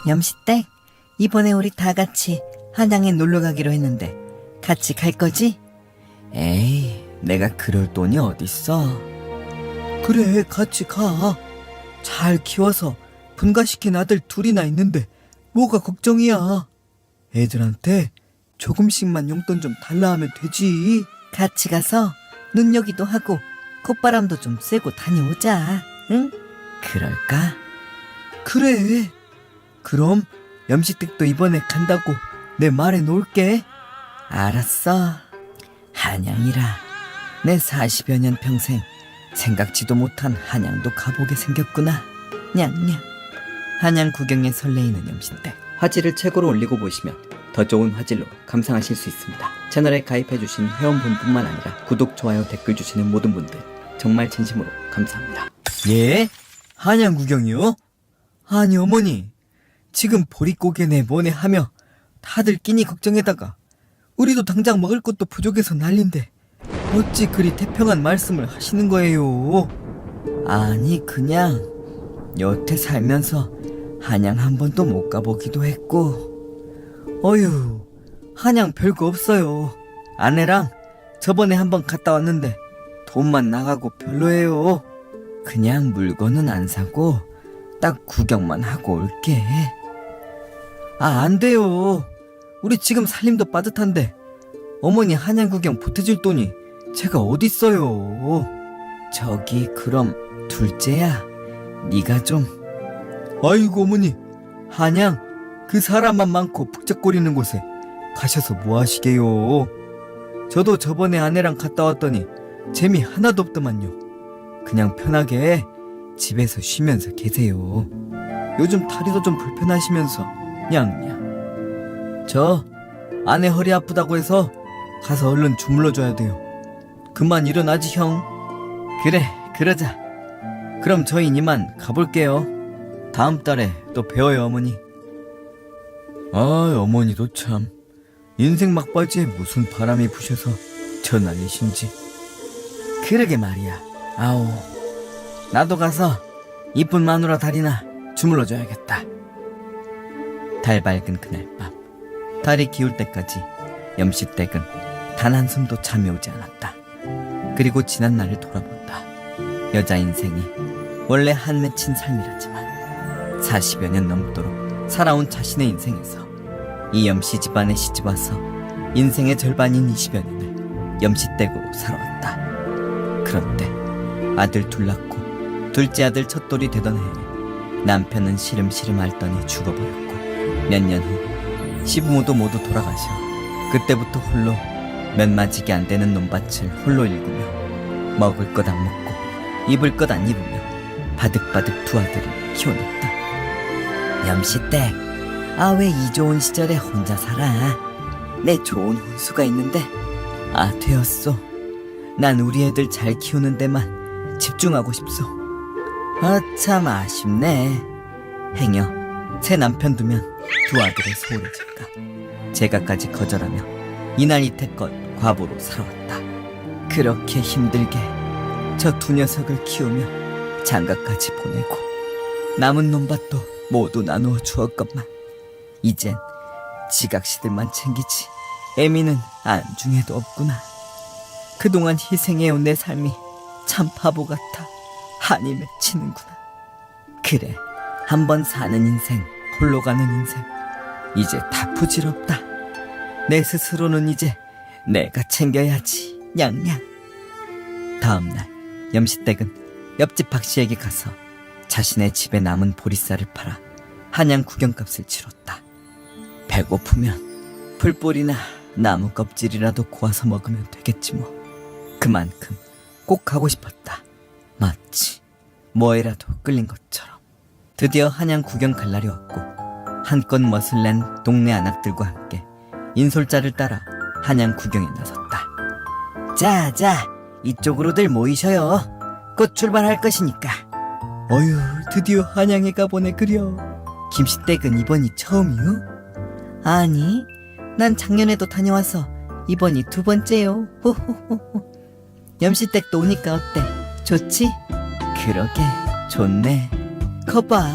염시댁, 이번에 우리 다 같이 한양에 놀러 가기로 했는데 같이 갈 거지? 에이, 내가 그럴 돈이 어딨어. 그래, 같이 가. 잘 키워서 분가시킨 아들 둘이나 있는데 뭐가 걱정이야. 애들한테 조금씩만 용돈 좀 달라 하면 되지. 같이 가서 눈여기도 하고 콧바람도 좀 쐬고 다녀오자. 응? 그럴까? 그래. 그럼 염식댁도 이번에 간다고 내 말해 놓을게. 알았어. 한양이라 내 40여 년 평생 생각지도 못한 한양도 가보게 생겼구나. 냥냥. 한양 구경에 설레이는 염신댁. 화질을 최고로 올리고 보시면 더 좋은 화질로 감상하실 수 있습니다. 채널에 가입해주신 회원분뿐만 아니라 구독, 좋아요, 댓글 주시는 모든 분들 정말 진심으로 감사합니다. 예? 한양 구경이요? 아니 어머니, 지금 보릿고개네 뭐네 하며 다들 끼니 걱정에다가 우리도 당장 먹을 것도 부족해서 난린데 어찌 그리 태평한 말씀을 하시는 거예요? 아니, 그냥 여태 살면서 한양 한 번도 못 가보기도 했고. 어휴, 한양 별거 없어요. 아내랑 저번에 한번 갔다 왔는데 돈만 나가고 별로예요. 그냥 물건은 안 사고 딱 구경만 하고 올게. 아, 안 돼요. 우리 지금 살림도 빠듯한데 어머니 한양 구경 보태줄 돈이 제가 어딨어요. 저기, 그럼 둘째야, 네가 좀. 아이고 어머니, 한양 그 사람만 많고 북적거리는 곳에 가셔서 뭐 하시게요. 저도 저번에 아내랑 갔다 왔더니 재미 하나도 없더만요. 그냥 편하게 집에서 쉬면서 계세요. 요즘 다리도 좀 불편하시면서 냥냥. 저 아내 허리 아프다고 해서 가서 얼른 주물러줘야 돼요. 그만 일어나지 형. 그래, 그러자. 그럼 저희 이만 가볼게요. 다음 달에 또 뵈어요 어머니. 아, 어머니도 참 인생 막바지에 무슨 바람이 부셔서 저 난리신지. 그러게 말이야. 아우, 나도 가서 이쁜 마누라 다리나 주물러줘야겠다. 달 밝은 그날 밤, 달이 기울 때까지 염시댁은 단 한숨도 잠이 오지 않았다. 그리고 지난 날을 돌아본다. 여자 인생이 원래 한 맺힌 삶이라지만 40여 년 넘도록 살아온 자신의 인생에서 이 염씨 집안에 시집와서 인생의 절반인 20여 년을 염씨댁으로 살아왔다. 그런데 아들 둘 낳고 둘째 아들 첫돌이 되던 해에 남편은 시름시름 앓더니 죽어버렸고, 몇 년 후 시부모도 모두 돌아가셔 그때부터 홀로 몇 마지기 안 되는 논밭을 홀로 일구며 먹을 것 안 먹고 입을 것 안 입으며 바득바득 두 아들을 키워냈다. 염씨댁, 아, 왜 이 좋은 시절에 혼자 살아? 내 좋은 혼수가 있는데. 아, 되었소. 난 우리 애들 잘 키우는 데만 집중하고 싶소. 아, 참 아쉽네. 행여 새 남편 두면 두 아들의 소홀해질까. 제가까지 거절하며 이날 이태껏 과부로 살아왔다. 그렇게 힘들게 저 두 녀석을 키우며 장가까지 보내고 남은 논밭도 모두 나누어 주었건만 이젠 지각시들만 챙기지 애미는 안중에도 없구나. 그동안 희생해온 내 삶이 참 바보 같아 한이 맺히는구나. 그래, 한번 사는 인생, 홀로 가는 인생, 이제 다 부질없다. 내 스스로는 이제 내가 챙겨야지. 냥냥. 다음날 염시댁은 옆집 박씨에게 가서 자신의 집에 남은 보리쌀을 팔아 한양 구경값을 치렀다. 배고프면 풀뿌리나 나무 껍질이라도 고아서 먹으면 되겠지 뭐. 그만큼 꼭 가고 싶었다. 마치 뭐에라도 끌린 것처럼. 드디어 한양 구경 갈 날이 왔고, 한껏 멋을 낸 동네 아낙들과 함께 인솔자를 따라 한양 구경에 나섰다. 자자, 이쪽으로들 모이셔요. 곧 출발할 것이니까. 어휴, 드디어 한양에 가보네 그려. 김씨댁은 이번이 처음이요? 아니, 난 작년에도 다녀와서 이번이 두 번째요. 호호호호. 염씨댁도 오니까 어때? 좋지? 그러게, 좋네. 거봐,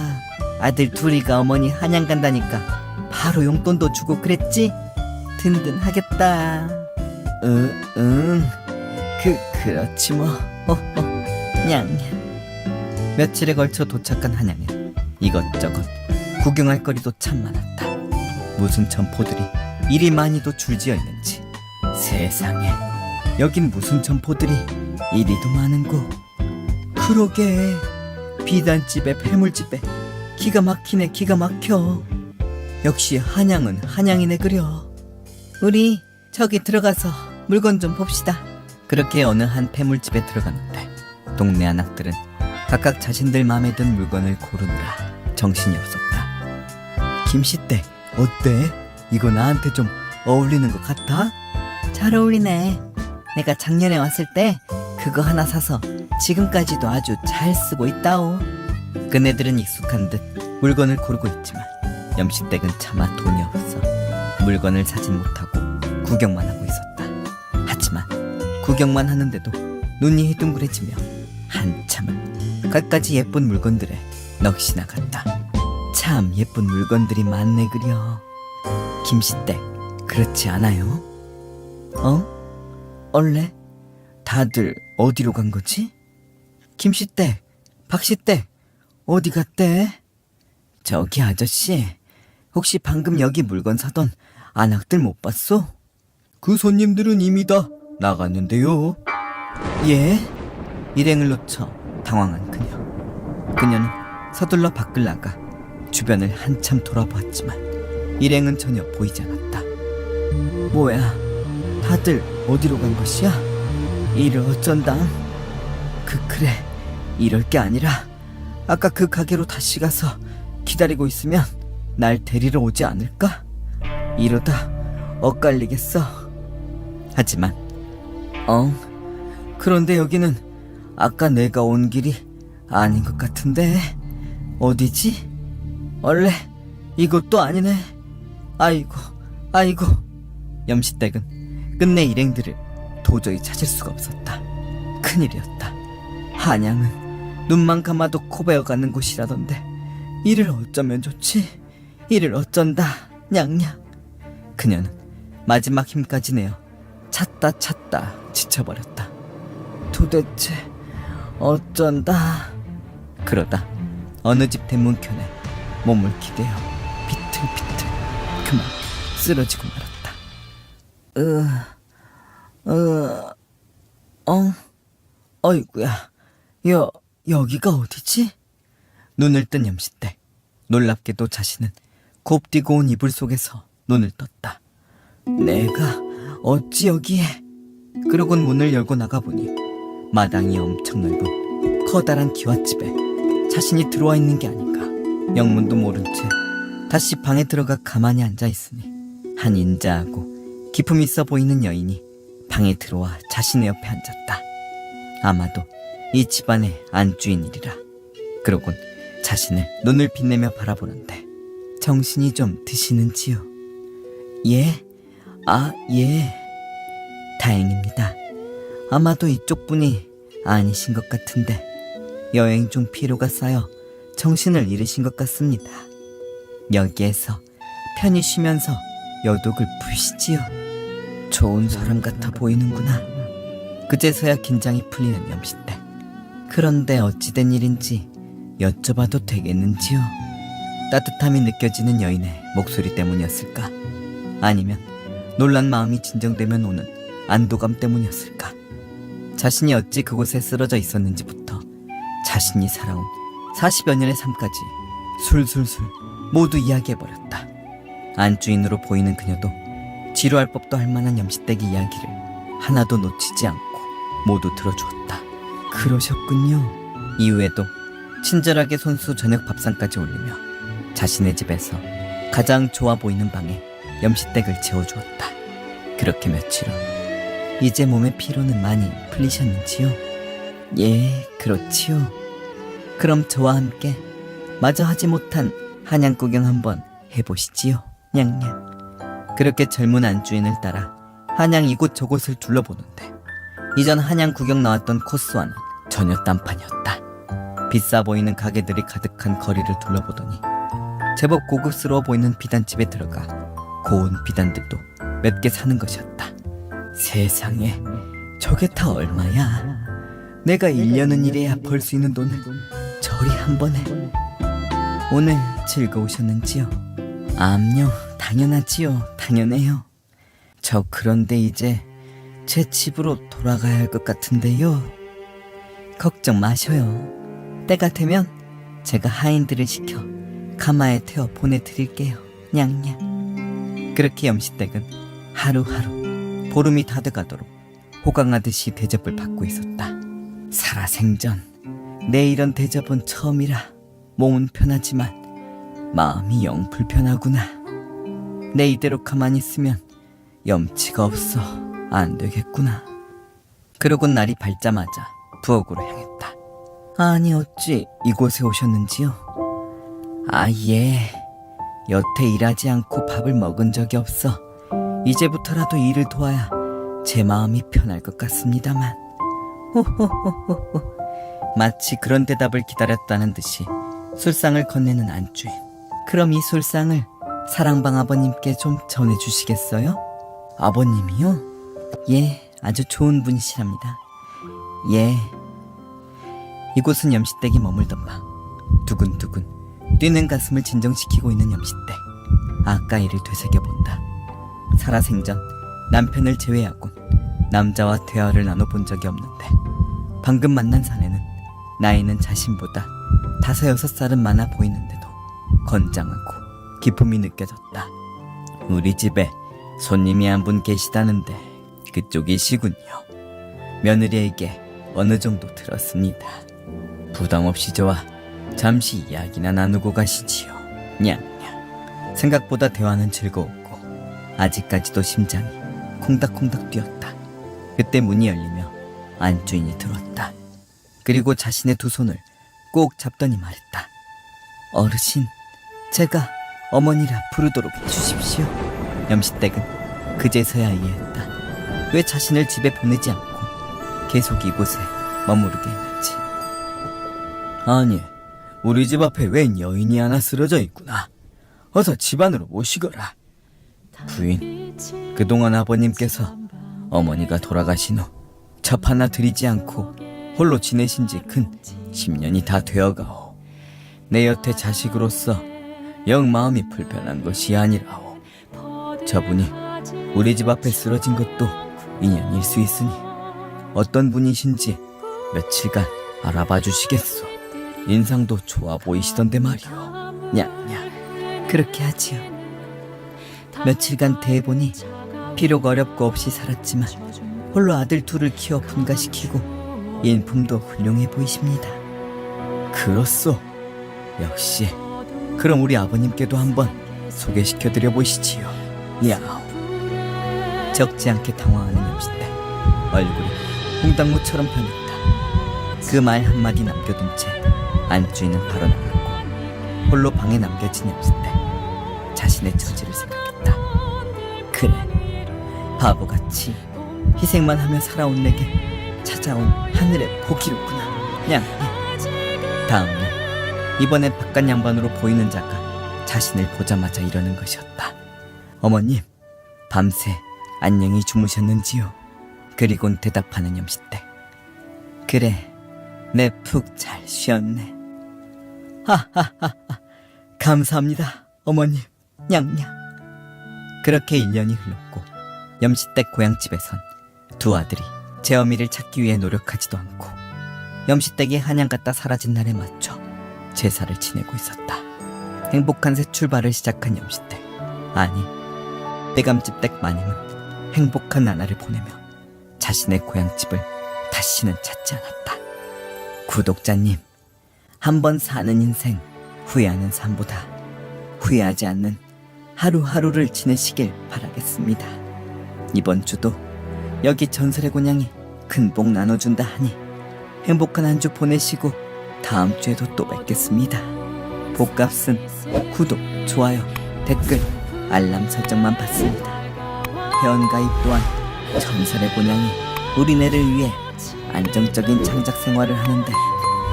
아들 둘이가 어머니 한양 간다니까 바로 용돈도 주고 그랬지? 든든하겠다. 응. 그렇지 뭐. 냥. 며칠에 걸쳐 도착한 한양엔 이것저것 구경할 거리도 참 많았다. 무슨 점포들이 이리 많이도 줄지어 있는지. 세상에, 여긴 무슨 점포들이 이리도 많은고. 그러게. 비단집에 폐물집에 기가 막히네, 기가 막혀. 역시 한양은 한양이네 그려. 우리 저기 들어가서 물건 좀 봅시다. 그렇게 어느 한 폐물집에 들어갔는데 동네 아낙들은 각각 자신들 마음에 든 물건을 고르느라 정신이 없었다. 김씨댁 어때? 이거 나한테 좀 어울리는 것 같아? 잘 어울리네. 내가 작년에 왔을 때 그거 하나 사서 지금까지도 아주 잘 쓰고 있다오. 그네들은 익숙한 듯 물건을 고르고 있지만 염시댁은 차마 돈이 없어 물건을 사진 못하고 구경만 하고 있었다. 하지만 구경만 하는데도 눈이 휘둥그레지며 한참을 갖가지 예쁜 물건들에 넋이 나갔다. 참 예쁜 물건들이 많네 그려. 김씨댁 그렇지 않아요? 얼레? 다들 어디로 간 거지? 김씨댁, 박씨댁 어디 갔대? 저기 아저씨, 혹시 방금 여기 물건 사던 안악들 못 봤소? 그 손님들은 이미 다 나갔는데요. 예? 일행을 놓쳐 당황한 그녀는 서둘러 밖을 나가 주변을 한참 돌아보았지만 일행은 전혀 보이지 않았다. 뭐야, 다들 어디로 간 것이야? 이를 어쩐담? 그래, 이럴 게 아니라 아까 그 가게로 다시 가서 기다리고 있으면 날 데리러 오지 않을까? 이러다 엇갈리겠어. 하지만 그런데 여기는 아까 내가 온 길이 아닌 것 같은데 어디지? 원래 이것도 아니네. 아이고 염시댁은 끝내 일행들을 도저히 찾을 수가 없었다. 큰일이었다. 한양은 눈만 감아도 코베어가는 곳이라던데 이를 어쩌면 좋지? 이를 어쩐다 냥냥. 그녀는 마지막 힘까지 내어 찾다 지쳐버렸다. 도대체 어쩐다. 그러다 어느 집 대문편에 몸을 기대어 비틀비틀 그만 쓰러지고 말았다. 어이구야, 여기가 어디지? 눈을 뜬 염시댁. 놀랍게도 자신은 곱디고 온 이불 속에서 눈을 떴다. 내가 어찌 여기에? 그러곤 문을 열고 나가보니 마당이 엄청 넓은 커다란 기와집에 자신이 들어와 있는 게 아닌가. 영문도 모른 채 다시 방에 들어가 가만히 앉아있으니 한 인자하고 기품 있어 보이는 여인이 방에 들어와 자신의 옆에 앉았다. 아마도 이 집안의 안주인이리라. 그러곤 자신을 눈을 빛내며 바라보는데 정신이 좀 드시는지요? 예? 예. 다행입니다. 아마도 이쪽 분이 아니신 것 같은데 여행 중 피로가 쌓여 정신을 잃으신 것 같습니다. 여기에서 편히 쉬면서 여독을 푸시지요. 좋은 사람 같아 보이는구나. 그제서야 긴장이 풀리는 염시댁. 그런데 어찌된 일인지 여쭤봐도 되겠는지요? 따뜻함이 느껴지는 여인의 목소리 때문이었을까? 아니면 놀란 마음이 진정되면 오는 안도감 때문이었을까? 자신이 어찌 그곳에 쓰러져 있었는지부터 자신이 살아온 40여 년의 삶까지 술술술 모두 이야기해버렸다. 안주인으로 보이는 그녀도 지루할 법도 할 만한 염시댁의 이야기를 하나도 놓치지 않고 모두 들어주었다. 그러셨군요. 이후에도 친절하게 손수 저녁 밥상까지 올리며 자신의 집에서 가장 좋아 보이는 방에 염시댁을 재워주었다. 그렇게 며칠 후 이제 몸의 피로는 많이 풀리셨는지요? 예, 그렇지요. 그럼 저와 함께 마저 하지 못한 한양 구경 한번 해보시지요, 냥냥. 그렇게 젊은 안주인을 따라 한양 이곳저곳을 둘러보는데 이전 한양 구경 나왔던 코스와는 전혀 딴판이었다. 비싸 보이는 가게들이 가득한 거리를 둘러보더니 제법 고급스러워 보이는 비단집에 들어가 고운 비단들도 몇 개 사는 것이었다. 세상에, 저게 다 얼마야? 내가 1년은 일해야 벌 수 있는 돈을 저리 한 번에. 오늘 즐거우셨는지요? 암요, 당연하지요. 당연해요. 저 그런데 이제 제 집으로 돌아가야 할 것 같은데요. 걱정 마셔요. 때가 되면 제가 하인들을 시켜 가마에 태워 보내드릴게요. 냥냥. 그렇게 염시댁은 하루하루 보름이 다 돼가도록 호강하듯이 대접을 받고 있었다. 살아생전 내 이런 대접은 처음이라 몸은 편하지만 마음이 영 불편하구나. 내 이대로 가만히 있으면 염치가 없어 안 되겠구나. 그러곤 날이 밝자마자 부엌으로 향했다. 아니 어찌 이곳에 오셨는지요? 아 예, 여태 일하지 않고 밥을 먹은 적이 없어 이제부터라도 일을 도와야 제 마음이 편할 것 같습니다만. 호호호호호. 마치 그런 대답을 기다렸다는 듯이 술상을 건네는 안주인. 그럼 이 술상을 사랑방 아버님께 좀 전해주시겠어요? 아버님이요? 예, 아주 좋은 분이시랍니다. 예. 이곳은 염시댁이 머물던 방. 두근두근 뛰는 가슴을 진정시키고 있는 염시댁. 아까 일을 되새겨본다. 살아생전 남편을 제외하곤 남자와 대화를 나눠본 적이 없는데 방금 만난 사내는 나이는 자신보다 5-6살은 많아 보이는데도 건장하고 기품이 느껴졌다. 우리 집에 손님이 한 분 계시다는데 그쪽이시군요. 며느리에게 어느 정도 들었습니다. 부담 없이 저와 잠시 이야기나 나누고 가시지요. 냥냥. 생각보다 대화는 즐거웠고 아직까지도 심장이 콩닥콩닥 뛰었다. 그때 문이 열리며 안주인이 들어왔다. 그리고 자신의 두 손을 꼭 잡더니 말했다. 어르신, 제가 어머니라 부르도록 해주십시오. 염시댁은 그제서야 이해했다. 왜 자신을 집에 보내지 않고 계속 이곳에 머무르게 했는지. 아니, 우리 집 앞에 웬 여인이 하나 쓰러져 있구나. 어서 집 안으로 모시거라. 부인, 그동안 아버님께서 어머니가 돌아가신 후 첩 하나 드리지 않고 홀로 지내신 지 근 10년이 다 되어가오. 내 여태 자식으로서 영 마음이 불편한 것이 아니라오. 저분이 우리 집 앞에 쓰러진 것도 인연일 수 있으니 어떤 분이신지 며칠간 알아봐 주시겠소. 인상도 좋아 보이시던데 말이오. 냥냥. 그렇게 하지요. 며칠간 대해보니 비록 어렵고 없이 살았지만 홀로 아들 둘을 키워 분가시키고 인품도 훌륭해 보이십니다. 그렇소. 역시. 그럼 우리 아버님께도 한번 소개시켜드려 보시지요. 야오. 적지 않게 당황하는 염시댁. 얼굴이 홍당무처럼 변했다. 그 말 한마디 남겨둔 채 안주인은 바로 나갔고 홀로 방에 남겨진 염시댁. 자신의 처지를 생각했다. 그래, 바보같이 희생만 하며 살아온 내게 찾아온 하늘의 복이로구나. 냥. 다음날 이번엔 바깥 양반으로 보이는 자가 자신을 보자마자 이러는 것이었다. 어머님, 밤새 안녕히 주무셨는지요? 그리곤 대답하는 염시댁. 그래, 내 푹 잘 쉬었네. 하하하하. 감사합니다, 어머님. 냥냥. 그렇게 1년이 흘렀고 염시댁 고향집에선 두 아들이 제 어미를 찾기 위해 노력하지도 않고 염시댁이 한양 갔다 사라진 날에 맞춰 제사를 지내고 있었다. 행복한 새 출발을 시작한 염시댁. 아니, 대감집 댁 마님은 행복한 나날을 보내며 자신의 고향집을 다시는 찾지 않았다. 구독자님, 한번 사는 인생 후회하는 삶보다 후회하지 않는 하루하루를 지내시길 바라겠습니다. 이번 주도 여기 전설의 곤양이 큰 복 나눠준다 하니 행복한 한 주 보내시고 다음 주에도 또 뵙겠습니다. 복값은 구독, 좋아요, 댓글, 알람 설정만 받습니다. 회원가입 또한 전설의 곤양이 우리네를 위해 안정적인 창작 생활을 하는데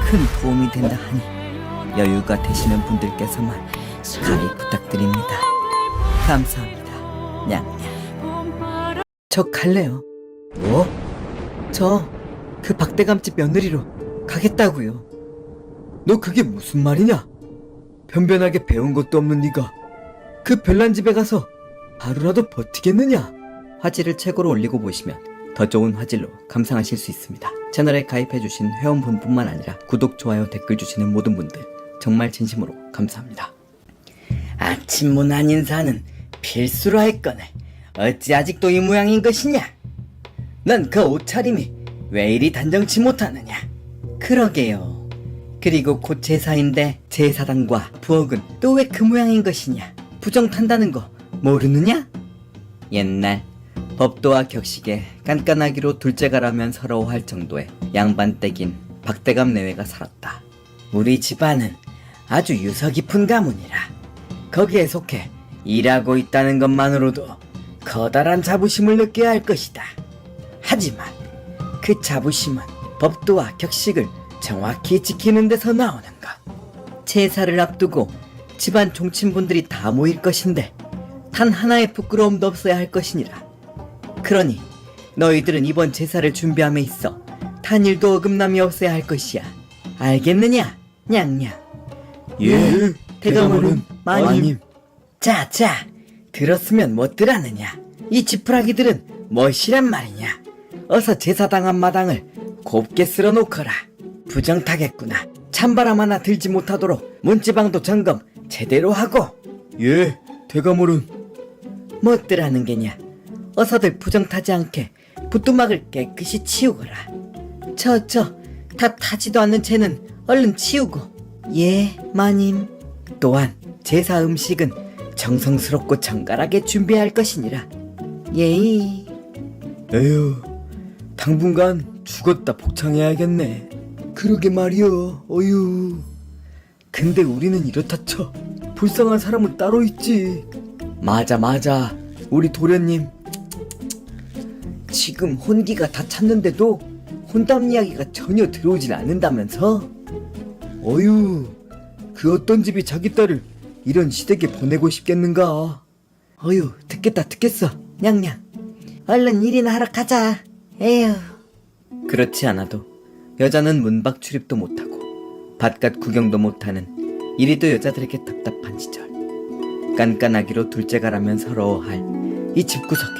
큰 도움이 된다 하니 여유가 되시는 분들께서만 가입 부탁드립니다. 감사합니다. 냥냥. 저 갈래요. 뭐? 저 그 박대감집 며느리로 가겠다고요. 너 그게 무슨 말이냐? 변변하게 배운 것도 없는 네가 그 별난 집에 가서 하루라도 버티겠느냐? 화질을 최고로 올리고 보시면 더 좋은 화질로 감상하실 수 있습니다. 채널에 가입해주신 회원분뿐만 아니라 구독, 좋아요, 댓글 주시는 모든 분들 정말 진심으로 감사합니다. 아침 문안 인사는 필수로 할 거네. 어찌 아직도 이 모양인 것이냐? 넌 그 옷차림이 왜 이리 단정치 못하느냐? 그러게요. 그리고 곧 제사인데 제사당과 부엌은 또 왜 그 모양인 것이냐? 부정 탄다는 거 모르느냐? 옛날 법도와 격식에 깐깐하기로 둘째가라면 서러워할 정도의 양반댁인 박대감 내외가 살았다. 우리 집안은 아주 유서 깊은 가문이라 거기에 속해 일하고 있다는 것만으로도 커다란 자부심을 느껴야 할 것이다. 하지만 그 자부심은 법도와 격식을 정확히 지키는 데서 나오는 것. 제사를 앞두고 집안 종친분들이 다 모일 것인데 단 하나의 부끄러움도 없어야 할 것이니라. 그러니 너희들은 이번 제사를 준비함에 있어 단일도 어긋남이 없어야 할 것이야. 알겠느냐? 냥냥. 예, 대감은 마님. 자, 들었으면 못들었느냐? 이 지푸라기들은 멋이란 말이냐? 어서 제사당한 마당을 곱게 쓸어 놓거라. 부정타겠구나. 찬바람 하나 들지 못하도록 문지방도 점검 제대로 하고. 예, 대감어른. 못들하는 게냐? 어서들 부정타지 않게 부뚜막을 깨끗이 치우거라. 다 타지도 않는 채는 얼른 치우고. 예, 마님. 또한 제사 음식은 정성스럽고 정갈하게 준비해야 할 것이니라. 예이. 에휴, 당분간 죽었다 복창해야겠네. 그러게 말이여, 어휴. 근데 우리는 이렇다 쳐. 불쌍한 사람은 따로 있지. 맞아. 우리 도련님. 지금 혼기가 다 찼는데도 혼담 이야기가 전혀 들어오질 않는다면서? 어휴, 그 어떤 집이 자기 딸을 이런 시댁에 보내고 싶겠는가. 어휴, 듣겠어. 냥냥. 얼른 일이나 하러 가자. 에휴. 그렇지 않아도 여자는 문밖 출입도 못하고 밭갓 구경도 못하는 이리도 여자들에게 답답한 시절, 깐깐하기로 둘째가라면 서러워할 이 집구석에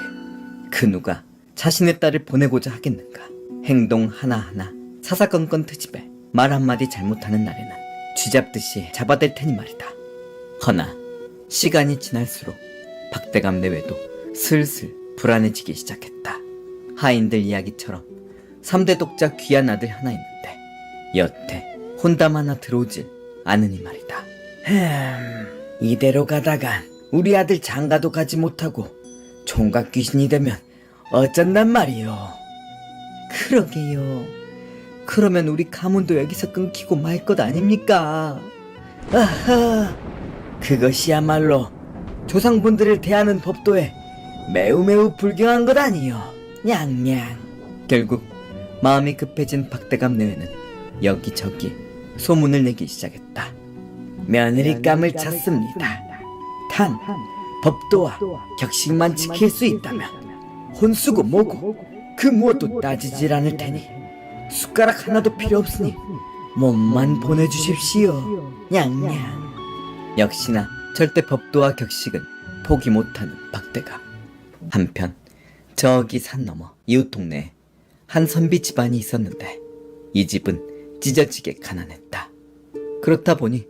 그 누가 자신의 딸을 보내고자 하겠는가. 행동 하나하나 사사건건 트집에 말 한마디 잘못하는 날에는 쥐잡듯이 잡아댈 테니 말이다. 허나 시간이 지날수록 박대감 내외도 슬슬 불안해지기 시작했다. 하인들 이야기처럼 3대 독자 귀한 아들 하나 있는데 여태 혼담 하나 들어오질 않으니 말이다. 이대로 가다간 우리 아들 장가도 가지 못하고 총각 귀신이 되면 어쩐단 말이요. 그러게요. 그러면 우리 가문도 여기서 끊기고 말 것 아닙니까? 아하, 그것이야말로 조상분들을 대하는 법도에 매우 불경한 것 아니요. 냥냥. 결국 마음이 급해진 박대감 내외는 여기저기 소문을 내기 시작했다. 며느리감을 찾습니다. 단 법도와 격식만 지킬 수 있다면 혼수고 뭐고 그 무엇도 따지질 않을 테니 숟가락 하나도 필요 없으니 몸만 보내주십시오. 냥냥. 역시나 절대 법도와 격식은 포기 못하는 박대감. 한편 저기 산 너머 이웃 동네에 한 선비 집안이 있었는데 이 집은 찢어지게 가난했다. 그렇다 보니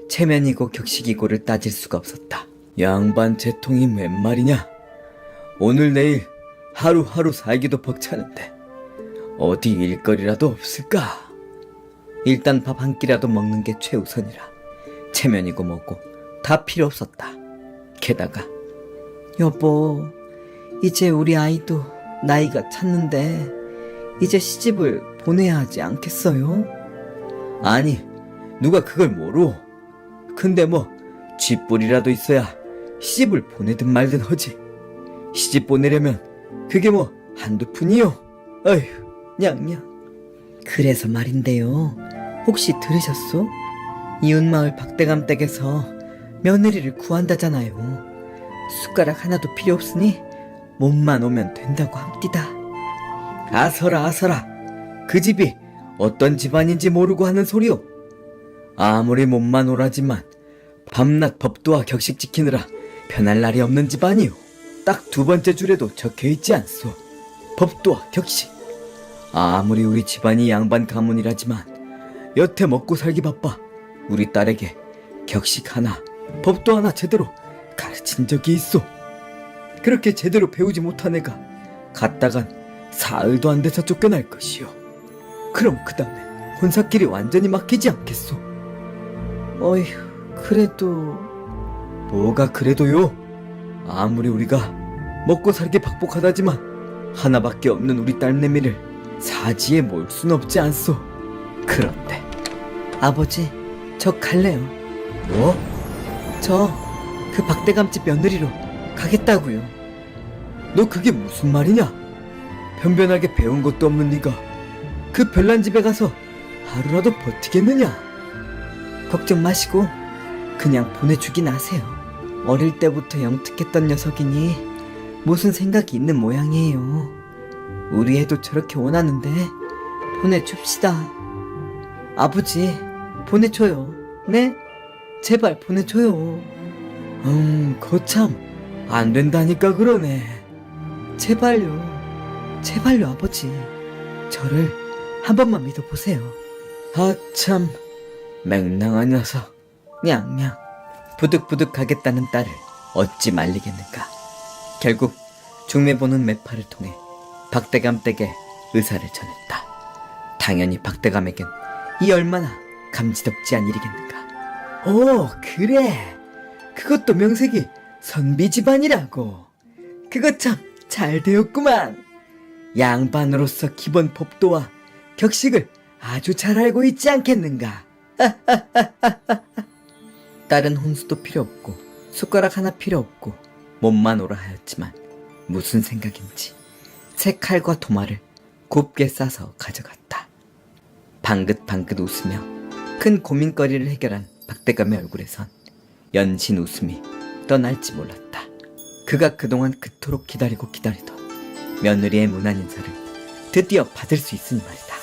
체면이고 격식이고를 따질 수가 없었다. 양반 재통이 웬 말이냐? 오늘 내일 하루하루 살기도 벅차는데 어디 일거리라도 없을까? 일단 밥 한 끼라도 먹는 게 최우선이라 체면이고 뭐고 다 필요 없었다. 게다가 여보, 이제 우리 아이도 나이가 찼는데 이제 시집을 보내야 하지 않겠어요? 아니, 누가 그걸 모르오. 근데 뭐 쥐뿔이라도 있어야 시집을 보내든 말든 하지. 시집 보내려면 그게 뭐 한두 푼이요. 어휴, 냥냥. 그래서 말인데요, 혹시 들으셨소? 이웃마을 박대감 댁에서 며느리를 구한다잖아요. 숟가락 하나도 필요 없으니 몸만 오면 된다고 합디다. 아서라 아서라, 그 집이 어떤 집안인지 모르고 하는 소리요. 아무리 몸만 오라지만 밤낮 법도와 격식 지키느라 편할 날이 없는 집안이요. 딱 두 번째 줄에도 적혀있지 않소. 법도와 격식. 아무리 우리 집안이 양반 가문이라지만 여태 먹고 살기 바빠 우리 딸에게 격식 하나, 법도 하나 제대로 가르친 적이 있어. 그렇게 제대로 배우지 못한 애가 갔다간 사흘도 안 돼서 쫓겨날 것이요. 그럼 그 다음에 혼사길이 완전히 막히지 않겠소? 어휴, 그래도... 뭐가 그래도요? 아무리 우리가 먹고 살기 박복하다지만 하나밖에 없는 우리 딸내미를 사지에 몰 순 없지 않소. 그런데 아버지, 저 갈래요. 뭐? 저 그 박대감집 며느리로 가겠다고요. 너 그게 무슨 말이냐? 변변하게 배운 것도 없는 네가 그 별난 집에 가서 하루라도 버티겠느냐? 걱정 마시고 그냥 보내주긴 하세요. 어릴 때부터 영특했던 녀석이니 무슨 생각이 있는 모양이에요. 우리 애도 저렇게 원하는데 보내줍시다. 아버지, 보내줘요. 네? 제발 보내줘요. 거참 안 된다니까 그러네. 제발요. 제발요, 아버지. 저를 한 번만 믿어보세요. 아참, 맹랑한 녀석. 냥냥. 부득부득 가겠다는 딸을 어찌 말리겠는가. 결국 중매보는 매파를 통해 박대감 댁에 의사를 전했다. 당연히 박대감에겐 이 얼마나 감지덕지한 일이겠는가. 오, 그래. 그것도 명색이 선비 집안이라고. 그거 참 잘 되었구만. 양반으로서 기본 법도와 격식을 아주 잘 알고 있지 않겠는가. 딸은 혼수도 필요 없고 숟가락 하나 필요 없고 몸만 오라 하였지만 무슨 생각인지 새 칼과 도마를 곱게 싸서 가져갔다. 방긋방긋 웃으며 큰 고민거리를 해결한 박대감의 얼굴에선 연신 웃음이 떠날지 몰랐다. 그가 그동안 그토록 기다리던 며느리의 문안 인사를 드디어 받을 수 있으니 말이다.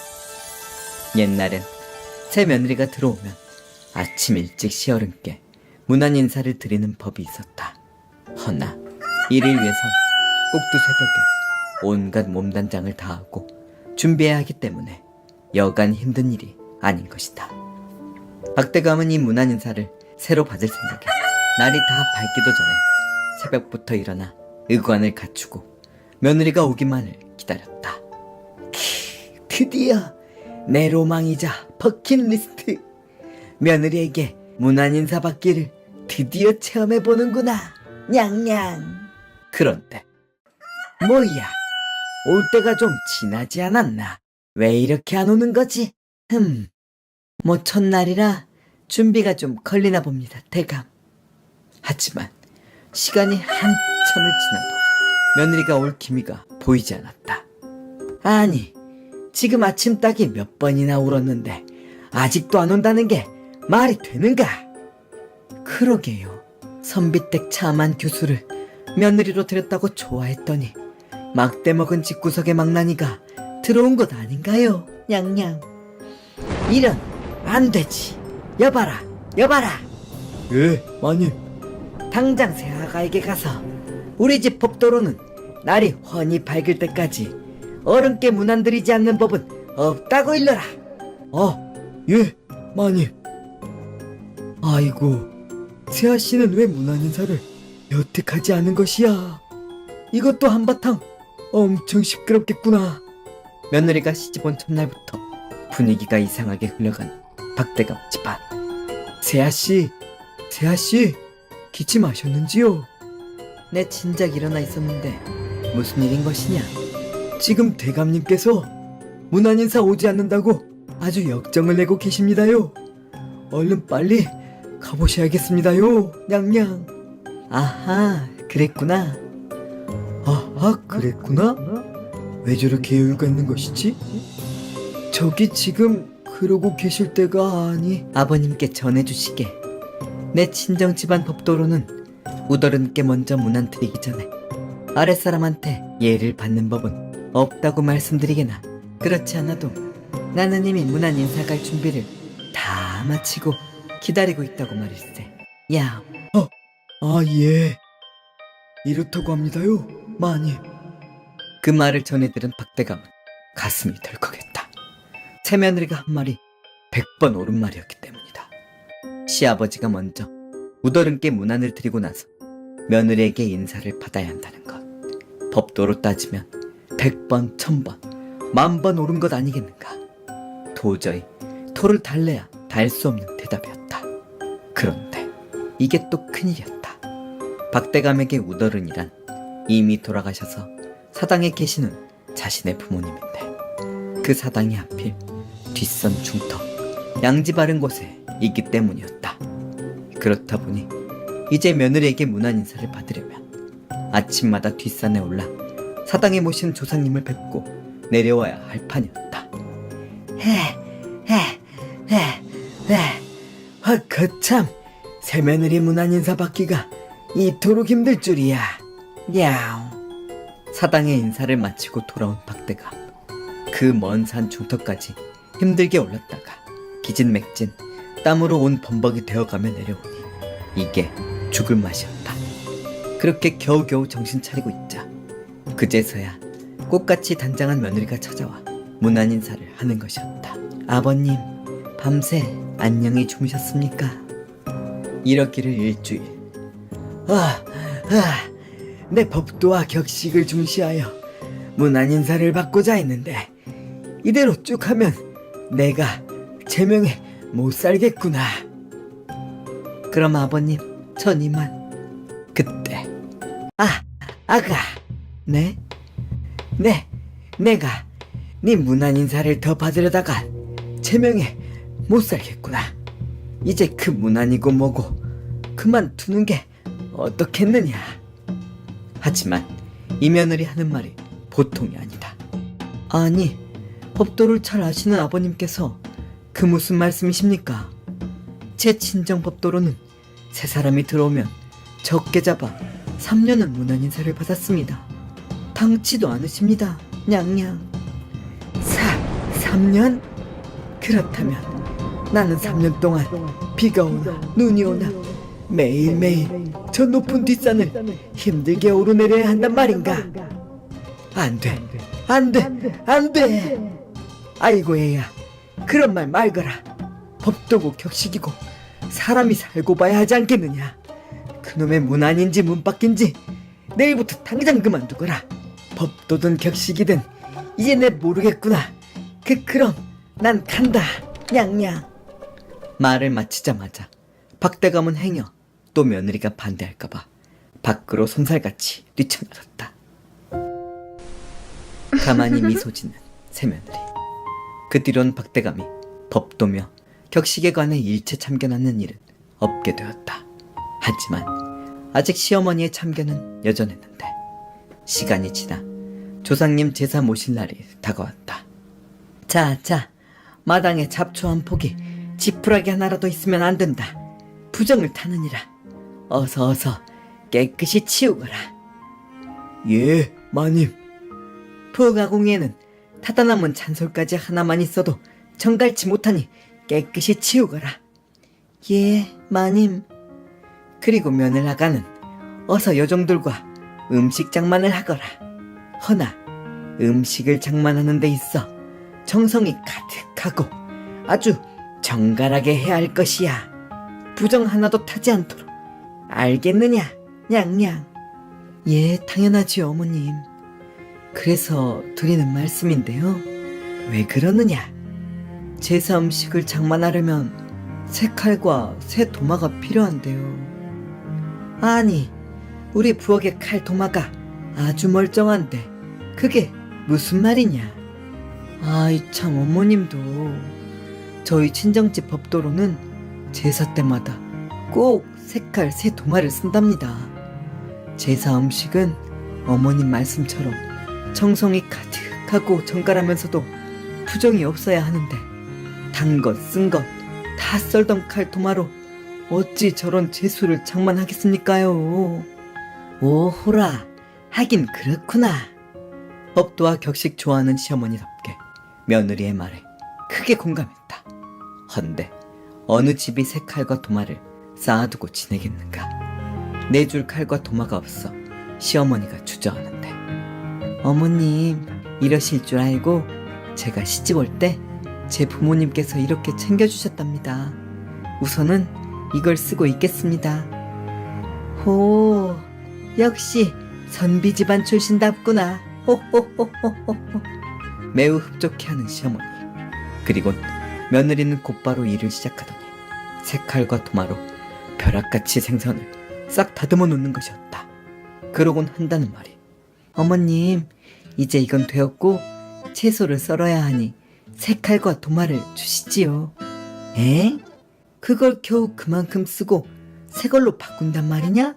옛날엔 새 며느리가 들어오면 아침 일찍 시어른께 문안 인사를 드리는 법이 있었다. 허나 이를 위해선 꼭두 새벽에 온갖 몸단장을 다하고 준비해야 하기 때문에 여간 힘든 일이 아닌 것이다. 박대감은 이 문안 인사를 새로 받을 생각에 날이 다 밝기도 전에 새벽부터 일어나 의관을 갖추고 며느리가 오기만을 기다렸다. 드디어 내 로망이자 버킷리스트, 며느리에게 문안 인사 받기를 드디어 체험해보는구나. 냥냥. 그런데 뭐야, 올 때가 좀 지나지 않았나? 왜 이렇게 안 오는 거지? 뭐 첫날이라 준비가 좀 걸리나 봅니다, 대감. 하지만 시간이 한참을 지나도 며느리가 올 기미가 보이지 않았다. 아니, 지금 아침 딱이 몇 번이나 울었는데 아직도 안 온다는 게 말이 되는가? 그러게요. 선비댁 참한 교수를 며느리로 들였다고 좋아했더니 막대 먹은 집구석의 망나니가 들어온 것 아닌가요? 냥냥. 이런, 안 되지. 여봐라, 여봐라. 예, 마님. 당장 새아가에게 가서 우리 집 법도로는 날이 훤히 밝을 때까지 어른께 문안 드리지 않는 법은 없다고 일러라. 예, 마님. 아이고, 세아씨는 왜 문안 인사를 여택하지 않은 것이야? 이것도 한바탕 엄청 시끄럽겠구나. 며느리가 시집온 첫날부터 분위기가 이상하게 흘러간 박대감 집안. 세아씨, 기침하셨는지요? 내 진작 일어나 있었는데 무슨 일인 것이냐? 지금 대감님께서 문안 인사 오지 않는다고 아주 역정을 내고 계십니다요. 얼른 빨리 가보셔야겠습니다요, 냥냥. 아하, 그랬구나. 그랬구나? 왜 저렇게 여유가 있는 것이지? 저기 지금 그러고 계실 때가 아니. 아버님께 전해주시게. 내 친정 집안 법도로는 우더른께 먼저 문안 드리기 전에 아랫사람한테 예를 받는 법은 없다고 말씀드리게나. 그렇지 않아도 나는 이미 문안 인사 갈 준비를 다 마치고 기다리고 있다고 말일세. 야, 아, 예. 이렇다고 합니다요, 마님. 그 말을 전해들은 박대감은 가슴이 덜컥했다. 새며느리가 한 말이 100번 옳은 말이었기 때문이다. 시아버지가 먼저 우더른께 문안을 드리고 나서 며느리에게 인사를 받아야 한다는 것. 법도로 따지면 100번, 1000번, 10,000번 옳은 것 아니겠는가. 도저히 토를 달래야 달 수 없는 대답이었다. 그런데 이게 또 큰일이었다. 박대감에게 우더른이란 이미 돌아가셔서 사당에 계시는 자신의 부모님인데 그 사당이 하필 뒷선 중턱 양지 바른 곳에 있기 때문이었다. 그렇다 보니 이제 며느리에게 문안 인사를 받으려면 아침마다 뒷산에 올라 사당에 모신 조상님을 뵙고 내려와야 할 판이었다. 거참, 새며느리 문안 인사 받기가 이토록 힘들 줄이야. 야옹. 사당의 인사를 마치고 돌아온 박대감. 그 먼 산 중턱까지 힘들게 올랐다가 기진맥진 땀으로 온 범벅이 되어가며 내려오니 이게 죽을 맛이었다. 그렇게 겨우겨우 정신 차리고 있자 그제서야 꽃같이 단장한 며느리가 찾아와 문안 인사를 하는 것이었다. 아버님, 밤새 안녕히 주무셨습니까? 이렇기를 일주일. 내 법도와 격식을 중시하여 문안 인사를 받고자 했는데 이대로 쭉 하면 내가 제명에 못 살겠구나. 그럼 아버님, 전 이만. 그때 아가. 네? 내가 네 문안 인사를 더 받으려다가 제명에 못 살겠구나. 이제 그 문안이고 뭐고 그만두는 게 어떻겠느냐. 하지만 이 며느리 하는 말이 보통이 아니다. 아니, 법도를 잘 아시는 아버님께서 그 무슨 말씀이십니까? 제 친정 법도로는 세 사람이 들어오면 적게 잡아 3년은 문안 인사를 받았습니다. 당치도 않으십니다. 냥냥. 3년? 그렇다면 나는 3년 동안 비가 오나 눈이 오나 매일매일 저 높은 뒷산을 힘들게 오르내려야 한단 말인가? 안 돼. 아이고 얘야, 그런 말 말거라. 법도고 격식이고 사람이 살고 봐야 하지 않겠느냐. 그놈의 문안인지 문밖인지 내일부터 당장 그만두거라. 법도든 격식이든 이제 내 모르겠구나. 그럼 난 간다. 냥냥. 말을 마치자마자 박대감은 행여 또 며느리가 반대할까봐 밖으로 손살같이 뛰쳐나갔다. 가만히 미소 짓는 새며느리. 그 뒤론 박대감이 법도며 격식에 관해 일체 참견하는 일은 없게 되었다. 하지만 아직 시어머니의 참견은 여전했는데 시간이 지나 조상님 제사 모실 날이 다가왔다. 자, 마당에 잡초 한 폭이 지푸라기 하나라도 있으면 안 된다. 부정을 타느니라. 어서 깨끗이 치우거라. 예, 마님. 부가공예는 타다 남은 잔솔까지 하나만 있어도 정갈치 못하니 깨끗이 치우거라. 예, 마님. 그리고 며느라가는 어서 여종들과 음식 장만을 하거라. 허나 음식을 장만하는 데 있어 정성이 가득하고 아주 정갈하게 해야 할 것이야. 부정 하나도 타지 않도록. 알겠느냐, 냥냥. 예, 당연하지요, 어머님. 그래서 드리는 말씀인데요. 왜 그러느냐? 제사 음식을 장만하려면 새 칼과 새 도마가 필요한데요. 아니, 우리 부엌의 칼 도마가 아주 멀쩡한데 그게 무슨 말이냐? 아이 참, 어머님도 저희 친정집 법도로는 제사 때마다 꼭 새 칼 새 도마를 쓴답니다. 제사 음식은 어머님 말씀처럼 정성이 가득하고 정갈하면서도 부정이 없어야 하는데 단 것, 쓴 것 다 썰던 칼 도마로 어찌 저런 재수를 장만하겠습니까요? 오호라, 하긴 그렇구나. 법도와 격식 좋아하는 시어머니답게 며느리의 말에 크게 공감했다. 헌데 어느 집이 새 칼과 도마를 쌓아두고 지내겠는가. 내줄 칼과 도마가 없어 시어머니가 주저하는데, 어머님 이러실 줄 알고 제가 시집 올 때 제 부모님께서 이렇게 챙겨주셨답니다. 우선은 이걸 쓰고 있겠습니다. 호, 역시 선비 집안 출신답구나. 호호호호호. 매우 흡족해하는 시어머니. 그리곤 며느리는 곧바로 일을 시작하더니 새 칼과 도마로 벼락같이 생선을 싹 다듬어 놓는 것이었다. 그러곤 한다는 말이, 어머님 이제 이건 되었고 채소를 썰어야 하니 새 칼과 도마를 주시지요. 에? 그걸 겨우 그만큼 쓰고 새 걸로 바꾼단 말이냐?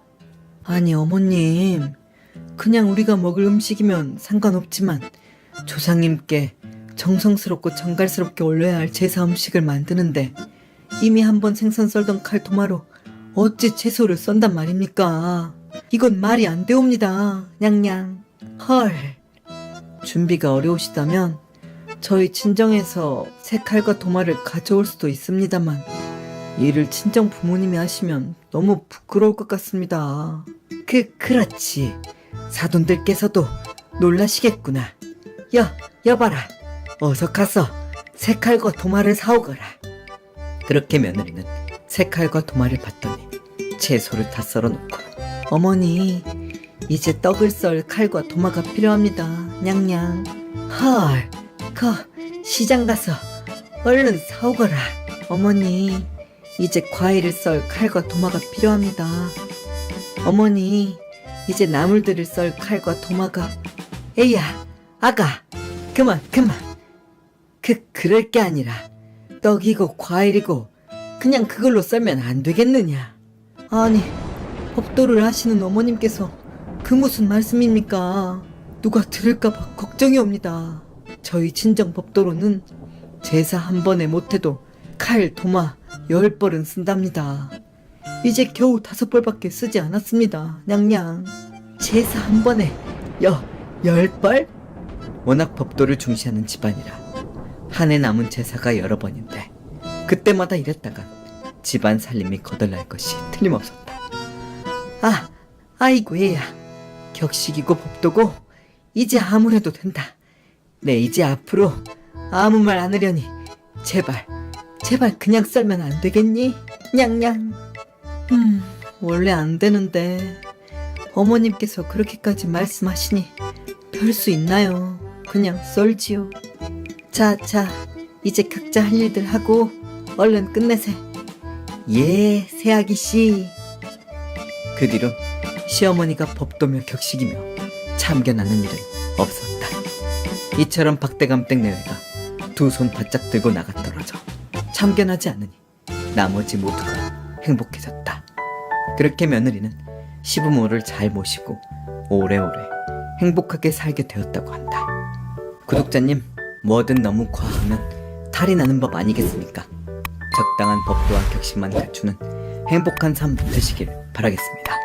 아니 어머님, 그냥 우리가 먹을 음식이면 상관없지만 조상님께 정성스럽고 정갈스럽게 올려야 할 제사 음식을 만드는데 이미 한번 생선 썰던 칼 도마로 어찌 채소를 썬단 말입니까? 이건 말이 안 되옵니다. 냥냥. 헐. 준비가 어려우시다면 저희 친정에서 새 칼과 도마를 가져올 수도 있습니다만 일을 친정 부모님이 하시면 너무 부끄러울 것 같습니다. 그렇지. 사돈들께서도 놀라시겠구나. 여봐라. 어서 가서 새 칼과 도마를 사오거라. 그렇게 며느리는 새 칼과 도마를 받더니 채소를 다 썰어놓고, 어머니 이제 떡을 썰 칼과 도마가 필요합니다. 냥냥. 헐, 시장 가서 얼른 사오거라. 어머니 이제 과일을 썰 칼과 도마가 필요합니다. 어머니 이제 나물들을 썰 칼과 도마가. 에이야 아가, 그만. 그럴 게 아니라 떡이고 과일이고 그냥 그걸로 썰면 안 되겠느냐. 아니 법도를 하시는 어머님께서 그 무슨 말씀입니까? 누가 들을까봐 걱정이옵니다. 저희 친정 법도로는 제사 한 번에 못해도 칼, 도마 10벌은 쓴답니다. 이제 겨우 5벌밖에 쓰지 않았습니다. 냥냥. 제사 한 번에 10벌? 워낙 법도를 중시하는 집안이라 한 해 남은 제사가 여러 번인데 그때마다 이랬다간 집안 살림이 거덜날 것이 틀림없었다. 아이고 얘야, 격식이고 법도고 이제 아무래도 된다. 내 이제 앞으로 아무 말 안 하려니 제발 그냥 썰면 안 되겠니? 냥냥. 원래 안 되는데 어머님께서 그렇게까지 말씀하시니 별 수 있나요? 그냥 썰지요. 자, 이제 각자 할 일들 하고 얼른 끝내세. 예, 새아기씨. 그 뒤로 시어머니가 법도며 격식이며 참견하는 일은 없었다. 이처럼 박대감댁 내외가 두 손 바짝 들고 나가 떨어져 참견하지 않으니 나머지 모두가 행복해졌다. 그렇게 며느리는 시부모를 잘 모시고 오래오래 행복하게 살게 되었다고 한다. 구독자님, 뭐든 너무 과하면 탈이 나는 법 아니겠습니까? 적당한 법도와 격식만 갖추는 행복한 삶 되시길 바라겠습니다.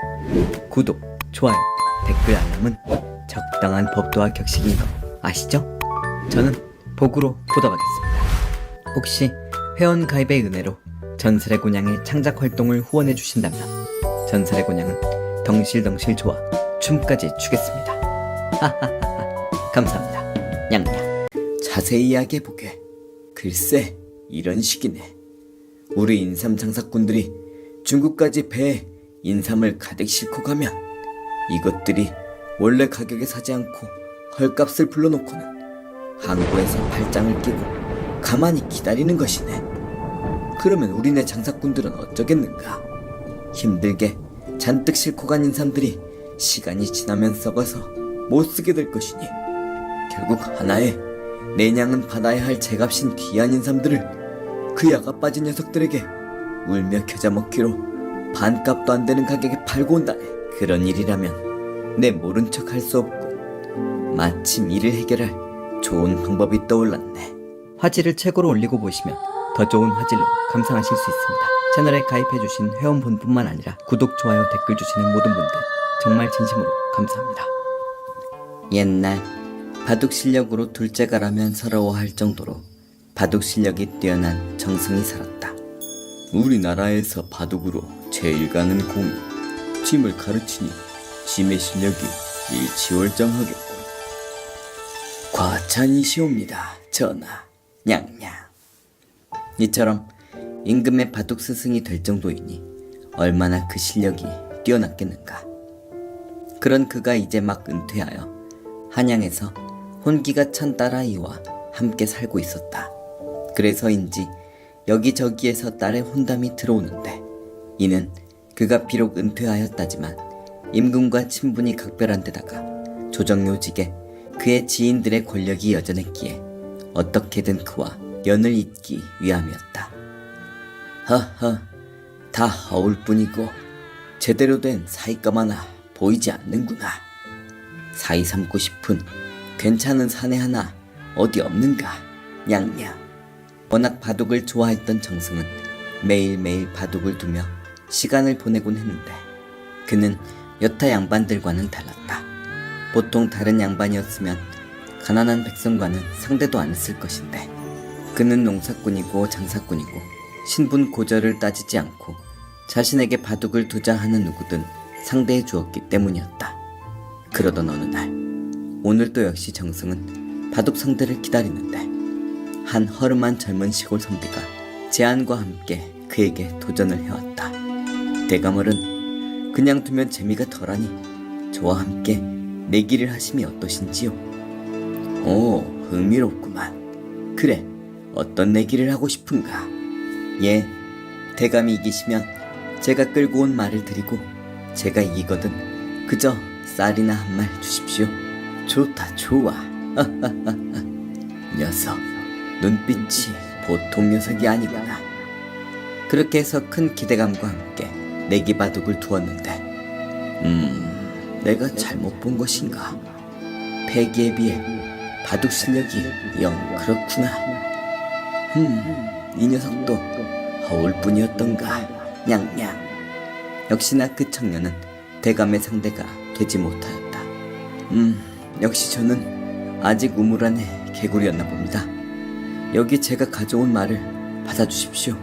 구독, 좋아요, 댓글 알람은 적당한 법도와 격식인 거 아시죠? 저는 복으로 보답하겠습니다. 혹시 회원 가입의 은혜로 전설의 곤양의 창작 활동을 후원해 주신다면 전설의 곤양은 덩실덩실 좋아 춤까지 추겠습니다. 하하하하. 감사합니다. 냥냥. 자세히 이야기해보게. 글쎄, 이런 식이네. 우리 인삼 장사꾼들이 중국까지 배에 인삼을 가득 싣고 가면 이것들이 원래 가격에 사지 않고 헐값을 불러놓고는 항구에서 팔짱을 끼고 가만히 기다리는 것이네. 그러면 우리네 장사꾼들은 어쩌겠는가? 힘들게 잔뜩 싣고 간 인삼들이 시간이 지나면 썩어서 못 쓰게 될 것이니 결국 하나에 내냥은 받아야 할 제값인 귀한 인삼들을 그 야가 빠진 녀석들에게 울며 겨자 먹기로 반값도 안 되는 가격에 팔고 온다네. 그런 일이라면 내 모른 척 할 수 없고 마침 이를 해결할 좋은 방법이 떠올랐네. 화질을 최고로 올리고 보시면 더 좋은 화질로 감상하실 수 있습니다. 채널에 가입해주신 회원분뿐만 아니라 구독, 좋아요, 댓글 주시는 모든 분들 정말 진심으로 감사합니다. 옛날 바둑 실력으로 둘째가라면 서러워할 정도로 바둑 실력이 뛰어난 정승이 살았다. 우리나라에서 바둑으로 제일 가는 공이 짐을 가르치니 짐의 실력이 일치월장하겠군. 과찬이시옵니다, 전하. 냥냥. 이처럼 임금의 바둑 스승이 될 정도이니 얼마나 그 실력이 뛰어났겠는가. 그런 그가 이제 막 은퇴하여 한양에서 혼기가 찬 딸아이와 함께 살고 있었다. 그래서인지 여기저기에서 딸의 혼담이 들어오는데, 이는 그가 비록 은퇴하였다지만 임금과 친분이 각별한 데다가 조정요직에 그의 지인들의 권력이 여전했기에 어떻게든 그와 연을 잇기 위함이었다. 허허, 다 허울 뿐이고 제대로 된 사이감 하나 보이지 않는구나. 사이 삼고 싶은 괜찮은 사내 하나 어디 없는가. 냥냥. 워낙 바둑을 좋아했던 정승은 매일매일 바둑을 두며 시간을 보내곤 했는데, 그는 여타 양반들과는 달랐다. 보통 다른 양반이었으면 가난한 백성과는 상대도 안 했을 것인데, 그는 농사꾼이고 장사꾼이고 신분 고저를 따지지 않고 자신에게 바둑을 두자 하는 누구든 상대해 주었기 때문이었다. 그러던 어느 날, 오늘도 역시 정승은 바둑 상대를 기다리는데 한 허름한 젊은 시골 선비가 제안과 함께 그에게 도전을 해왔다. 대감을은 그냥 두면 재미가 덜하니 저와 함께 내기를 하심이 어떠신지요? 오, 흥미롭구만. 그래, 어떤 내기를 하고 싶은가? 예, 대감이 이기시면 제가 끌고 온 말을 드리고, 제가 이기거든 그저 쌀이나 한 말 주십시오. 좋다, 좋아. 녀석, 눈빛이 보통 녀석이 아니구나. 그렇게 해서 큰 기대감과 함께 내기 바둑을 두었는데, 내가 잘못 본 것인가? 패기에 비해 바둑 실력이 영 그렇구나. 이 녀석도 허울 뿐이었던가. 냥냥. 역시나 그 청년은 대감의 상대가 되지 못하였다. 역시 저는 아직 우물 안의 개구리였나 봅니다. 여기 제가 가져온 말을 받아주십시오.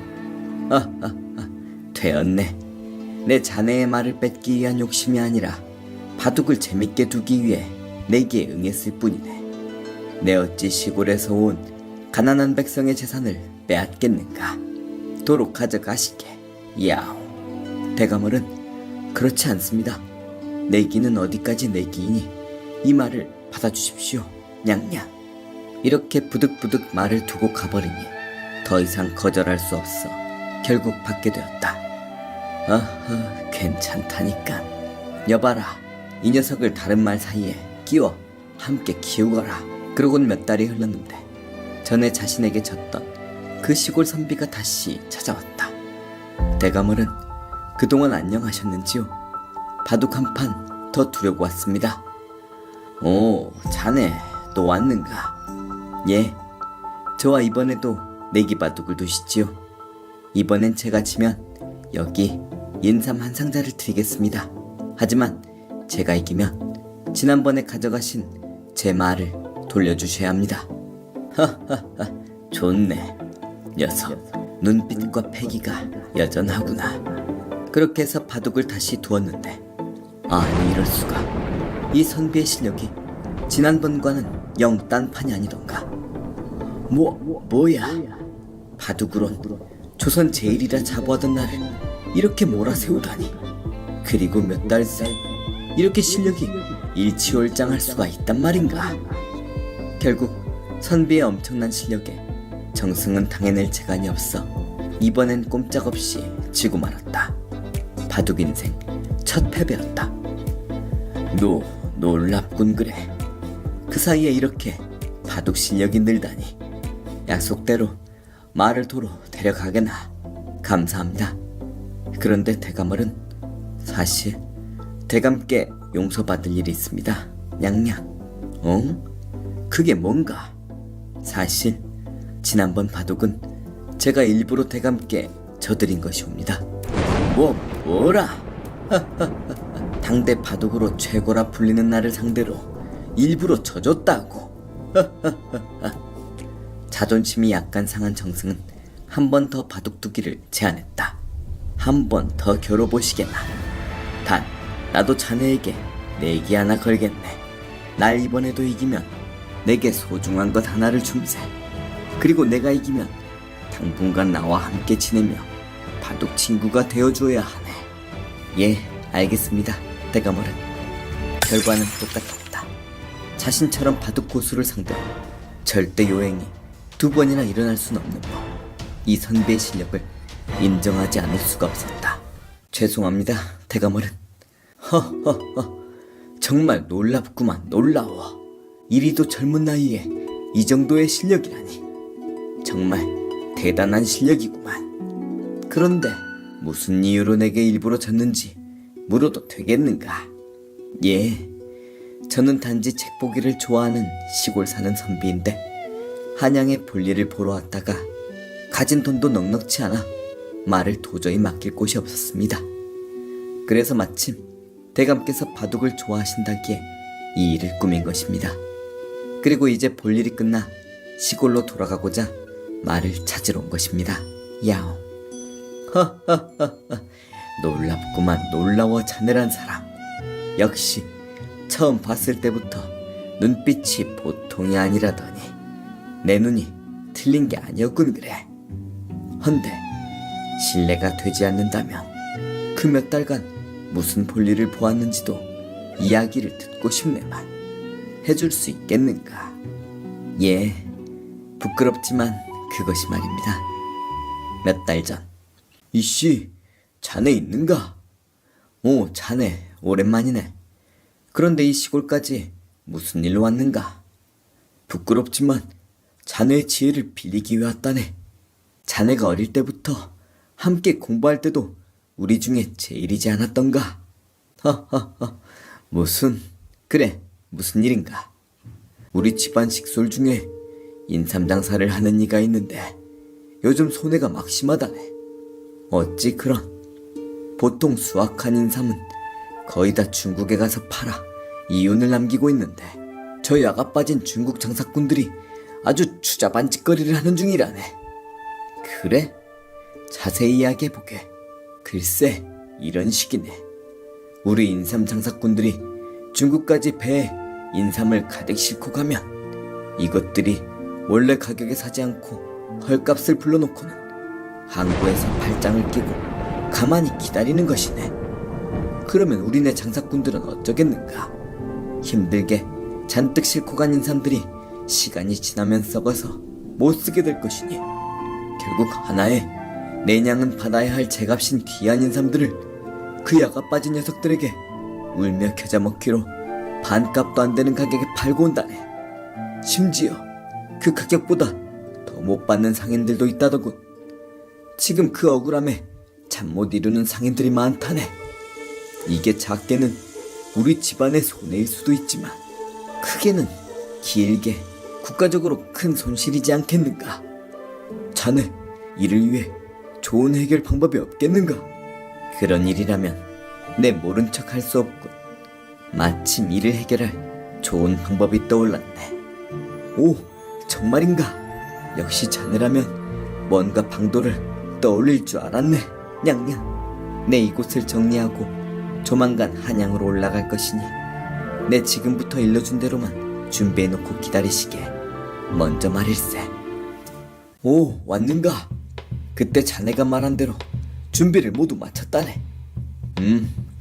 되었네. 내 자네의 말을 뺏기 위한 욕심이 아니라 바둑을 재밌게 두기 위해 내기에 응했을 뿐이네. 내 어찌 시골에서 온 가난한 백성의 재산을 빼앗겠는가. 도로 가져가시게. 야오. 대감을은 그렇지 않습니다. 내기는 어디까지 내기이니 이 말을 받아주십시오. 냥냥. 이렇게 부득부득 말을 두고 가버리니 더 이상 거절할 수 없어 결국 받게 되었다. 괜찮다니까. 여봐라, 이 녀석을 다른 말 사이에 끼워 함께 키우거라. 그러곤 몇 달이 흘렀는데 전에 자신에게 졌던 그 시골 선비가 다시 찾아왔다. 대감을은 그동안 안녕하셨는지요? 바둑 한 판 더 두려고 왔습니다. 오, 자네 또 왔는가? 예, 저와 이번에도 내기 바둑을 두시지요. 이번엔 제가 지면 여기 인삼 한 상자를 드리겠습니다. 하지만 제가 이기면 지난번에 가져가신 제 말을 돌려주셔야 합니다. 하하하, 좋네. 녀석, 눈빛과 패기가 여전하구나. 그렇게 해서 바둑을 다시 두었는데, 아니 이럴 수가. 이 선비의 실력이 지난번과는 영 딴판이 아니던가. 뭐야? 바둑으론 조선 제일이라 자부하던 나를 이렇게 몰아세우다니. 그리고 몇 달 새 이렇게 실력이 일치월장할 수가 있단 말인가. 결국 선비의 엄청난 실력에 정승은 당해낼 재간이 없어 이번엔 꼼짝없이 지고 말았다. 바둑 인생 첫 패배였다. 놀랍군 그래. 그 사이에 이렇게 바둑 실력이 늘다니. 약속대로 말을 도로 데려가게나. 감사합니다. 그런데 대감을은 사실 대감께 용서받을 일이 있습니다. 냥냥. 그게 뭔가? 사실 지난번 바둑은 제가 일부러 대감께 져드린 것이옵니다. 뭐라? 당대 바둑으로 최고라 불리는 나를 상대로 일부러 져줬다고. 자존심이 약간 상한 정승은 한 번 더 바둑 두기를 제안했다. 한 번 더 겨뤄보시게나. 단 나도 자네에게 내기 하나 걸겠네. 날 이번에도 이기면 내게 소중한 것 하나를 줌세. 그리고 내가 이기면 당분간 나와 함께 지내며 바둑 친구가 되어줘야 하네. 예, 알겠습니다, 대감어른. 결과는 똑같았다. 자신처럼 바둑 고수를 상대로 절대 요행이 두 번이나 일어날 수는 없는 법. 이 선비의 실력을 인정하지 않을 수가 없었다. 죄송합니다, 대감어른. 허허허, 정말 놀랍구만. 놀라워. 이리도 젊은 나이에 이 정도의 실력이라니. 정말 대단한 실력이구만. 그런데 무슨 이유로 내게 일부러 졌는지 물어도 되겠는가? 예, 저는 단지 책보기를 좋아하는 시골 사는 선비인데 한양에 볼일을 보러 왔다가 가진 돈도 넉넉치 않아 말을 도저히 맡길 곳이 없었습니다. 그래서 마침 대감께서 바둑을 좋아하신다기에 이 일을 꾸민 것입니다. 그리고 이제 볼일이 끝나 시골로 돌아가고자 말을 찾으러 온 것입니다. 야옹. 허허허허, 놀랍구만. 놀라워. 자네란 사람 역시 처음 봤을 때부터 눈빛이 보통이 아니라더니 내 눈이 틀린 게 아니었군. 그래. 헌데 신뢰가 되지 않는다면 그 몇 달간 무슨 볼일을 보았는지도 이야기를 듣고 싶네만. 해줄 수 있겠는가? 예, 부끄럽지만 그것이 말입니다. 몇 달 전. 이씨, 자네 있는가? 오, 자네 오랜만이네. 그런데 이 시골까지 무슨 일로 왔는가? 부끄럽지만 자네의 지혜를 빌리기 위해 왔다네. 자네가 어릴 때부터 함께 공부할 때도 우리 중에 제일이지 않았던가? 허허허, 그래, 무슨 일인가? 우리 집안 식솔 중에 인삼장사를 하는 이가 있는데 요즘 손해가 막심하다네. 어찌 그런? 보통 수확한 인삼은 거의 다 중국에 가서 팔아 이윤을 남기고 있는데 저 야가 빠진 중국 장사꾼들이 아주 추자반짓거리를 하는 중이라네. 그래? 자세히 이야기해보게. 글쎄, 이런 식이네. 우리 인삼 장사꾼들이 중국까지 배에 인삼을 가득 싣고 가면 이것들이 원래 가격에 사지 않고 헐값을 불러놓고는 항구에서 팔짱을 끼고 가만히 기다리는 것이네. 그러면 우리네 장사꾼들은 어쩌겠는가? 힘들게 잔뜩 싣고 간 인삼들이 시간이 지나면 썩어서 못쓰게 될 것이니 결국 하나에 내냥은 받아야 할 제값인 귀한 인삼들을 그 야가 빠진 녀석들에게 울며 겨자 먹기로 반값도 안 되는 가격에 팔고 온다네. 심지어 그 가격보다 더 못 받는 상인들도 있다더군. 지금 그 억울함에 잠 못 이루는 상인들이 많다네. 이게 작게는 우리 집안의 손해일 수도 있지만 크게는 길게 국가적으로 큰 손실이지 않겠는가? 자네, 이를 위해 좋은 해결 방법이 없겠는가? 그런 일이라면 내 모른 척 할 수 없군. 마침 이를 해결할 좋은 방법이 떠올랐네. 오, 정말인가? 역시 자네라면 뭔가 방도를 떠올릴 줄 알았네. 냥냥. 내 이곳을 정리하고 조만간 한양으로 올라갈 것이니 내 지금부터 일러준 대로만 준비해놓고 기다리시게. 먼저 말일세. 오, 왔는가? 그때 자네가 말한 대로 준비를 모두 마쳤다네.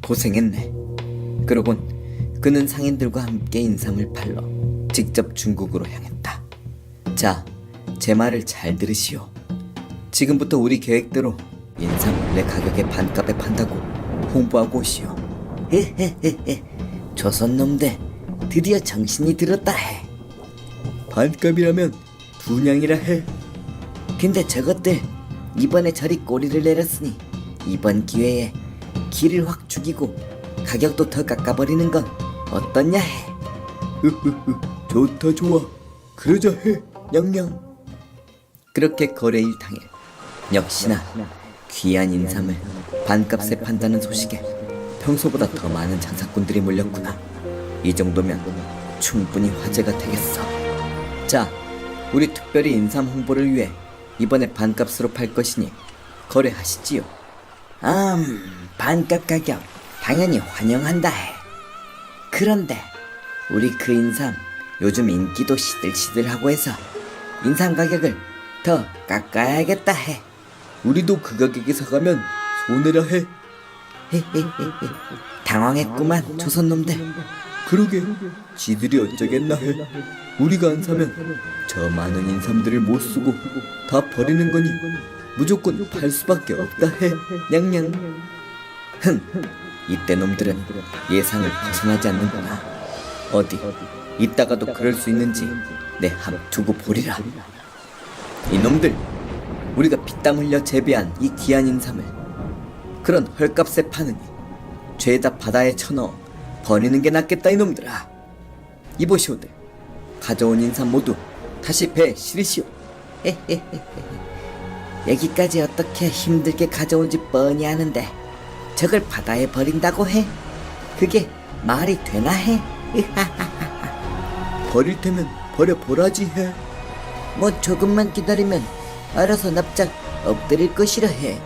고생했네. 그러곤 그는 상인들과 함께 인삼을 팔러 직접 중국으로 향했다. 자, 제 말을 잘 들으시오. 지금부터 우리 계획대로 인삼 원래 가격의 반값에 판다고 홍보하고 오시오. 헤헤헤헤, 조선놈들 드디어 정신이 들었다 해. 반값이라면 분양이라 해. 근데 저것들 이번에 저리 꼬리를 내렸으니 이번 기회에 기를 확 죽이고 가격도 더 깎아버리는 건 어떻냐 해. 좋다, 좋아. 그러자 해. 냥냥. 그렇게 거래 일탕에 역시나 귀한 인삼을 반값에 판다는 소식에 평소보다 더 많은 장사꾼들이 몰렸구나. 이 정도면 충분히 화제가 되겠어. 자, 우리 특별히 인삼 홍보를 위해 이번에 반값으로 팔 것이니 거래하시지요. 반값 가격 당연히 환영한다 해. 그런데 우리 그 인삼 요즘 인기도 시들시들하고 해서 인삼 가격을 더 깎아야겠다 해. 우리도 그 가격에 사가면 손해라 해. 당황했구만 조선놈들. 그러게 지들이 어쩌겠나 해. 우리가 안 사면 저 많은 인삼들을 못 쓰고 다 버리는 거니 무조건 팔 수밖에 없다 해. 냥냥. 이때 놈들은 예상을 벗어나지 않는구나. 어디 이따가도 그럴 수 있는지 내 함 두고 보리라. 이놈들, 우리가 피땀 흘려 재배한 이 귀한 인삼을 그런 헐값에 파느니 죄다 바다에 쳐넣어 버리는 게 낫겠다 이놈들아. 이보시오들, 가져온 인삼 모두 다시 배에 실으시오. 여기까지 어떻게 힘들게 가져온지 뻔히 아는데 저걸 바다에 버린다고 해? 그게 말이 되나 해? 버릴 테면 버려보라지 해. 뭐 조금만 기다리면 알아서 납작 엎드릴 것이라 해.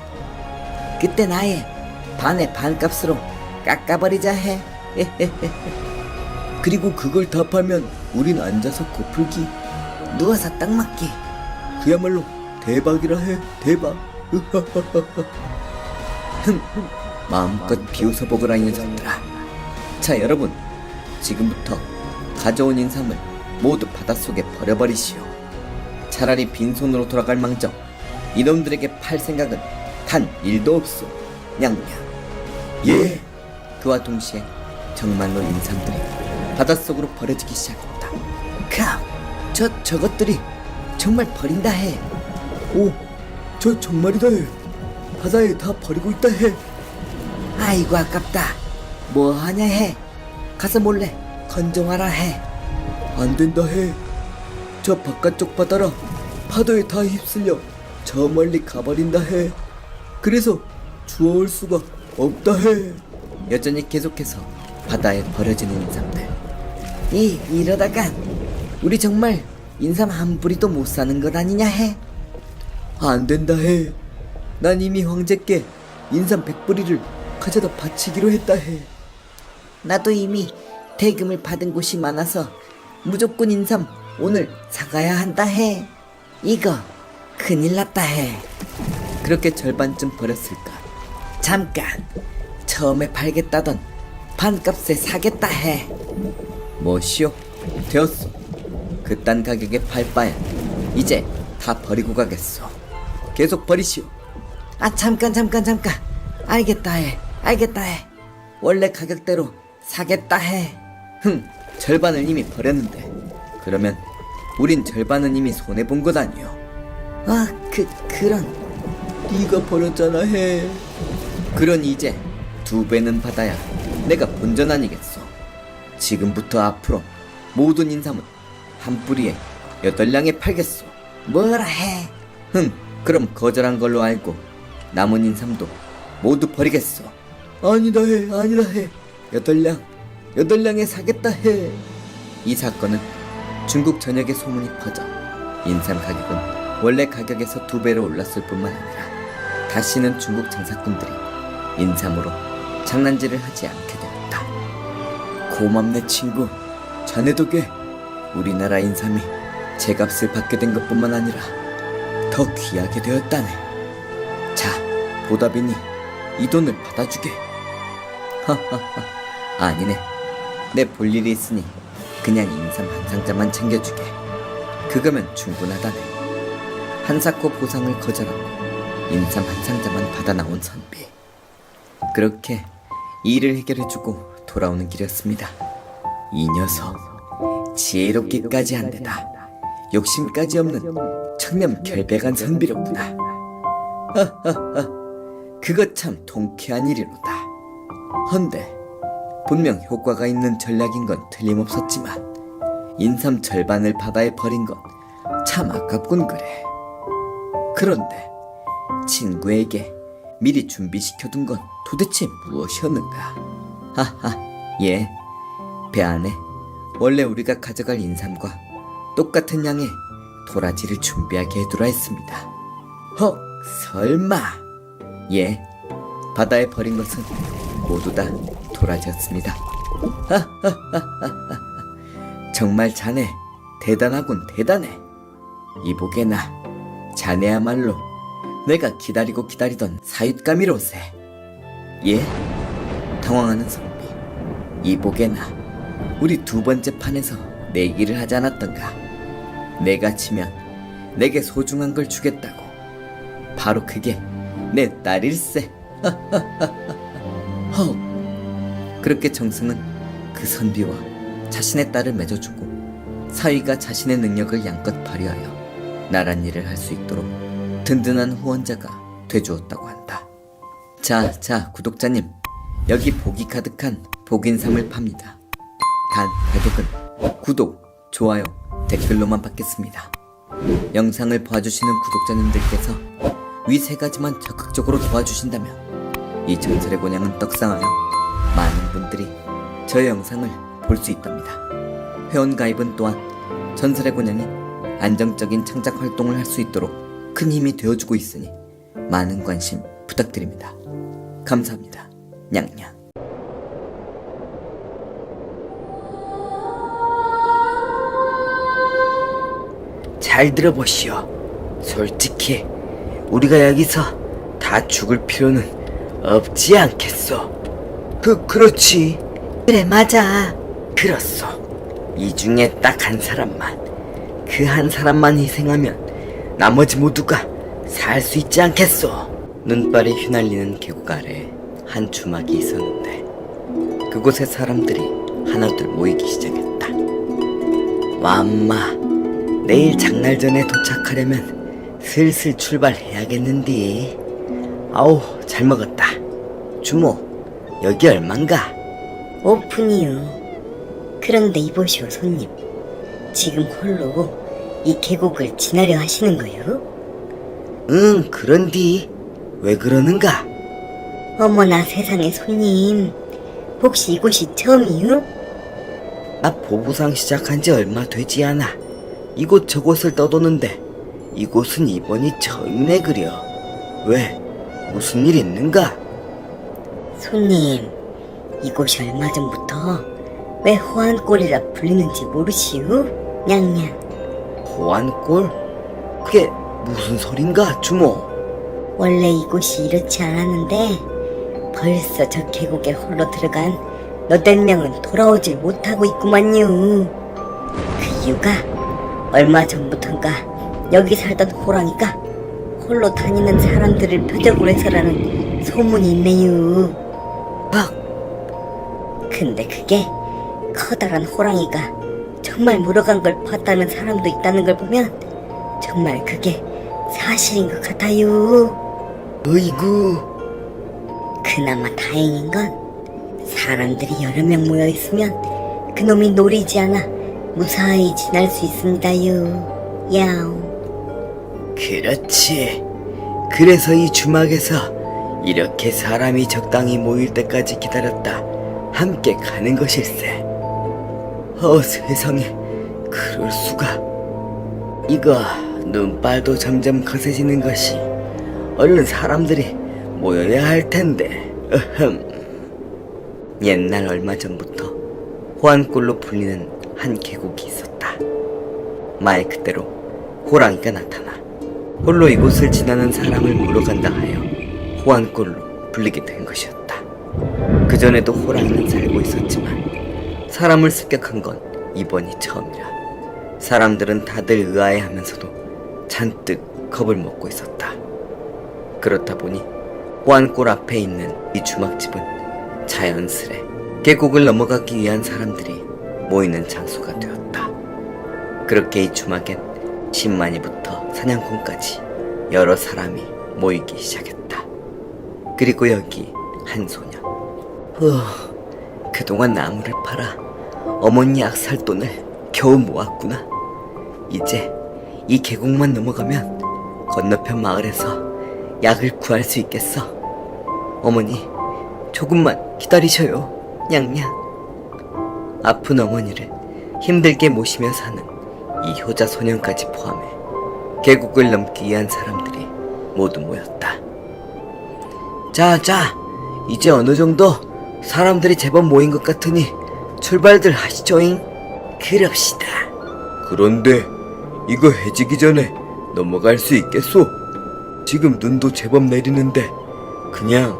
그땐 아예 반의 반값으로 깎아버리자 해. 그리고 그걸 다 팔면 우린 앉아서 고풀기. 누워서 딱 맞기. 그야말로 대박이라 해. 대박. 마음껏 비웃어보거라 이 녀석들아. 자 여러분, 지금부터 가져온 인삼을 모두 바닷속에 버려버리시오. 차라리 빈손으로 돌아갈 망정 이놈들에게 팔 생각은 단 1도 없소. 냥냥. 예. 그와 동시에 정말로 인삼들이 바닷속으로 버려지기 시작했다. 그럼 저것들이 정말 버린다 해. 오, 저 정말이다 해. 바다에 다 버리고 있다 해. 아이고 아깝다. 뭐하냐 해. 가서 몰래 건져와라 해. 안 된다 해. 저 바깥쪽 바다라 파도에 다 휩쓸려 저 멀리 가버린다 해. 그래서 주워올 수가 없다 해. 여전히 계속해서 바다에 버려지는 인삼들. 이러다가 우리 정말 인삼 한 뿌리도 못 사는 것 아니냐 해. 안 된다 해. 난 이미 황제께 인삼 100뿌리를 가져다 바치기로 했다 해. 나도 이미 대금을 받은 곳이 많아서 무조건 인삼 오늘 사가야 한다 해. 이거 큰일 났다 해. 그렇게 절반쯤 버렸을까. 잠깐, 처음에 팔겠다던 반값에 사겠다 해. 뭐시오? 되었소. 그딴 가격에 팔 바엔 이제 다 버리고 가겠소. 계속 버리시오. 잠깐. 알겠다 해. 원래 가격대로 사겠다 해. 절반을 이미 버렸는데 그러면 우린 절반은 이미 손해본 것 아니오. 그런. 네가 버렸잖아 해. 그러니 이제 2배는 받아야 내가 본전 아니겠소. 지금부터 앞으로 모든 인삼은 한 뿌리에 8량에 팔겠소. 뭐라 해. 그럼 거절한 걸로 알고 남은 인삼도 모두 버리겠소. 아니다 해. 8량에 사겠다 해. 이 사건은 중국 전역에 소문이 퍼져 인삼 가격은 원래 가격에서 2배로 올랐을 뿐만 아니라 다시는 중국 장사꾼들이 인삼으로 장난질을 하지 않게 되었다. 고맙네 친구. 자네 덕에 우리나라 인삼이 제값을 받게 된 것뿐만 아니라 더 귀하게 되었다네. 자, 보답이니 이 돈을 받아주게. 아니네. 내 볼 일이 있으니 그냥 인삼 한 상자만 챙겨주게. 그거면 충분하다네. 한사코 보상을 거절하고 인삼 한 상자만 받아 나온 선비. 그렇게 일을 해결해주고 돌아오는 길이었습니다. 이 녀석 지혜롭기까지 한데다 욕심까지 없는 청렴 결백한 선비였구나. 그거 참 통쾌한 일이로다. 헌데 분명 효과가 있는 전략인 건 틀림없었지만 인삼 절반을 바다에 버린 건 참 아깝군 그래. 그런데 친구에게 미리 준비시켜둔 건 도대체 무엇이었는가? 하하, 예. 배 안에 원래 우리가 가져갈 인삼과 똑같은 양의 도라지를 준비하게 해두라 했습니다. 헉, 설마. 예, 바다에 버린 것은 모두 다 도라지였습니다. 하하하하하. 정말 자네 대단하군, 대단해. 이보게나, 자네야말로 내가 기다리고 기다리던 사윗감이로세. 예? 당황하는 선비. 이보게나, 우리 두 번째 판에서 내기를 하지 않았던가? 내가 지면 내게 소중한 걸 주겠다고. 바로 그게 내 딸일세. 헉. 그렇게 정승은 그 선비와 자신의 딸을 맺어주고 사위가 자신의 능력을 양껏 발휘하여 나란 일을 할 수 있도록 든든한 후원자가 돼주었다고 한다. 자, 구독자님, 여기 복이 가득한 복인삼을 팝니다. 단 가격은 구독, 좋아요, 댓글로만 받겠습니다. 영상을 봐주시는 구독자님들께서 위 세 가지만 적극적으로 도와주신다면 이 전설의 곤양은 떡상하여 많은 분들이 저의 영상을 볼 수 있답니다. 회원 가입은 또한 전설의 곤양이 안정적인 창작 활동을 할 수 있도록 큰 힘이 되어주고 있으니 많은 관심 부탁드립니다. 감사합니다. 냥냥. 잘 들어보시오. 솔직히 우리가 여기서 다 죽을 필요는 없지 않겠소? 그렇지. 그래, 맞아. 그렇소. 이 중에 딱 한 사람만, 그 한 사람만 희생하면 나머지 모두가 살 수 있지 않겠소? 눈발이 휘날리는 계곡 아래 한 주막이 있었는데 그곳에 사람들이 하나둘 모이기 시작했다. 맘마, 내일 장날 전에 도착하려면 슬슬 출발해야겠는데. 아우, 잘 먹었다. 주모, 여기 얼만가? 오픈이요. 그런데 이보시오, 손님. 지금 홀로 이 계곡을 지나려 하시는 거요? 응, 그런디. 왜 그러는가? 어머나 세상에, 손님. 혹시 이곳이 처음이요? 나 보부상 시작한 지 얼마 되지 않아. 이곳저곳을 떠도는데 이곳은 이번이 처음이네 그려. 왜? 무슨 일 있는가? 손님, 이곳이 얼마 전부터 왜 호안골이라 불리는지 모르시오? 냥냥. 호안골? 그게 무슨 소린가, 주모? 원래 이곳이 이렇지 않았는데 벌써 저 계곡에 홀로 들어간 너댓 명은 돌아오질 못하고 있구만요. 그 이유가 얼마 전부턴가 여기 살던 호랑이가 홀로 다니는 사람들을 표적으로 해서라는 소문이 있네요. 근데 그게 커다란 호랑이가 정말 물어간 걸 봤다는 사람도 있다는 걸 보면 정말 그게 사실인 것 같아요. 어이구. 그나마 다행인 건 사람들이 여러 명 모여 있으면 그놈이 노리지 않아 무사히 지날 수 있습니다요. 야옹. 그렇지. 그래서 이 주막에서 이렇게 사람이 적당히 모일 때까지 기다렸다 함께 가는 것일세. 세상에, 그럴 수가. 이거 눈발도 점점 거세지는 것이. 얼른 사람들이 모여야 할 텐데. 옛날 얼마 전부터 호안골로 불리는 한 계곡이 있었다. 말 그대로 호랑이가 나타나 홀로 이곳을 지나는 사람을 물어간다 하여 호안골로 불리게 된 것이었다. 그전에도 호랑이는 살고 있었지만 사람을 습격한 건 이번이 처음이라 사람들은 다들 의아해하면서도 잔뜩 겁을 먹고 있었다. 그렇다 보니 호안골 앞에 있는 이 주막집은 자연스레 계곡을 넘어가기 위한 사람들이 모이는 장소가 되었다. 그렇게 이 주막엔 신만이부터 사냥꾼까지 여러 사람이 모이기 시작했다. 그리고 여기 한 소년. 그동안 나무를 팔아 어머니 약살돈을 겨우 모았구나. 이제 이 계곡만 넘어가면 건너편 마을에서 약을 구할 수 있겠어? 어머니, 조금만 기다리셔요. 냥냥. 아픈 어머니를 힘들게 모시며 사는 이 효자 소년까지 포함해 계곡을 넘기 위한 사람들이 모두 모였다. 자, 이제 어느 정도 사람들이 제법 모인 것 같으니 출발들 하시죠잉. 그럽시다. 그런데 이거 해지기 전에 넘어갈 수 있겠소? 지금 눈도 제법 내리는데 그냥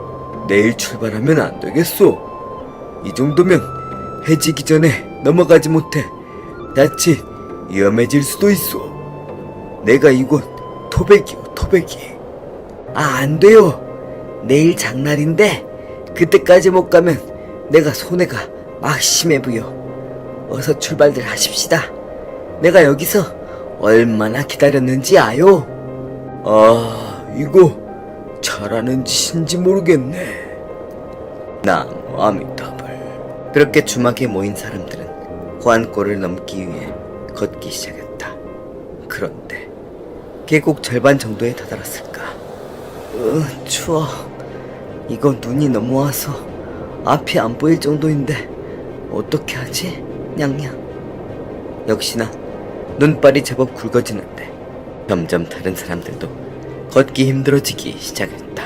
내일 출발하면 안 되겠소? 이 정도면 해지기 전에 넘어가지 못해 자칫 위험해질 수도 있어. 내가 이곳 토백이요, 토백이. 안 돼요. 내일 장날인데 그때까지 못 가면 내가 손해가 막심해 보여. 어서 출발들 하십시다. 내가 여기서 얼마나 기다렸는지 아요? 이거 잘하는 짓인지 모르겠네. 나무 아미타불. 그렇게 주막에 모인 사람들은 호안골을 넘기 위해 걷기 시작했다. 그런데 계곡 절반 정도에 다다랐을까. 추워. 이거 눈이 넘어와서 앞이 안 보일 정도인데 어떻게 하지? 냥냥. 역시나 눈발이 제법 굵어지는데 점점 다른 사람들도 걷기 힘들어지기 시작했다.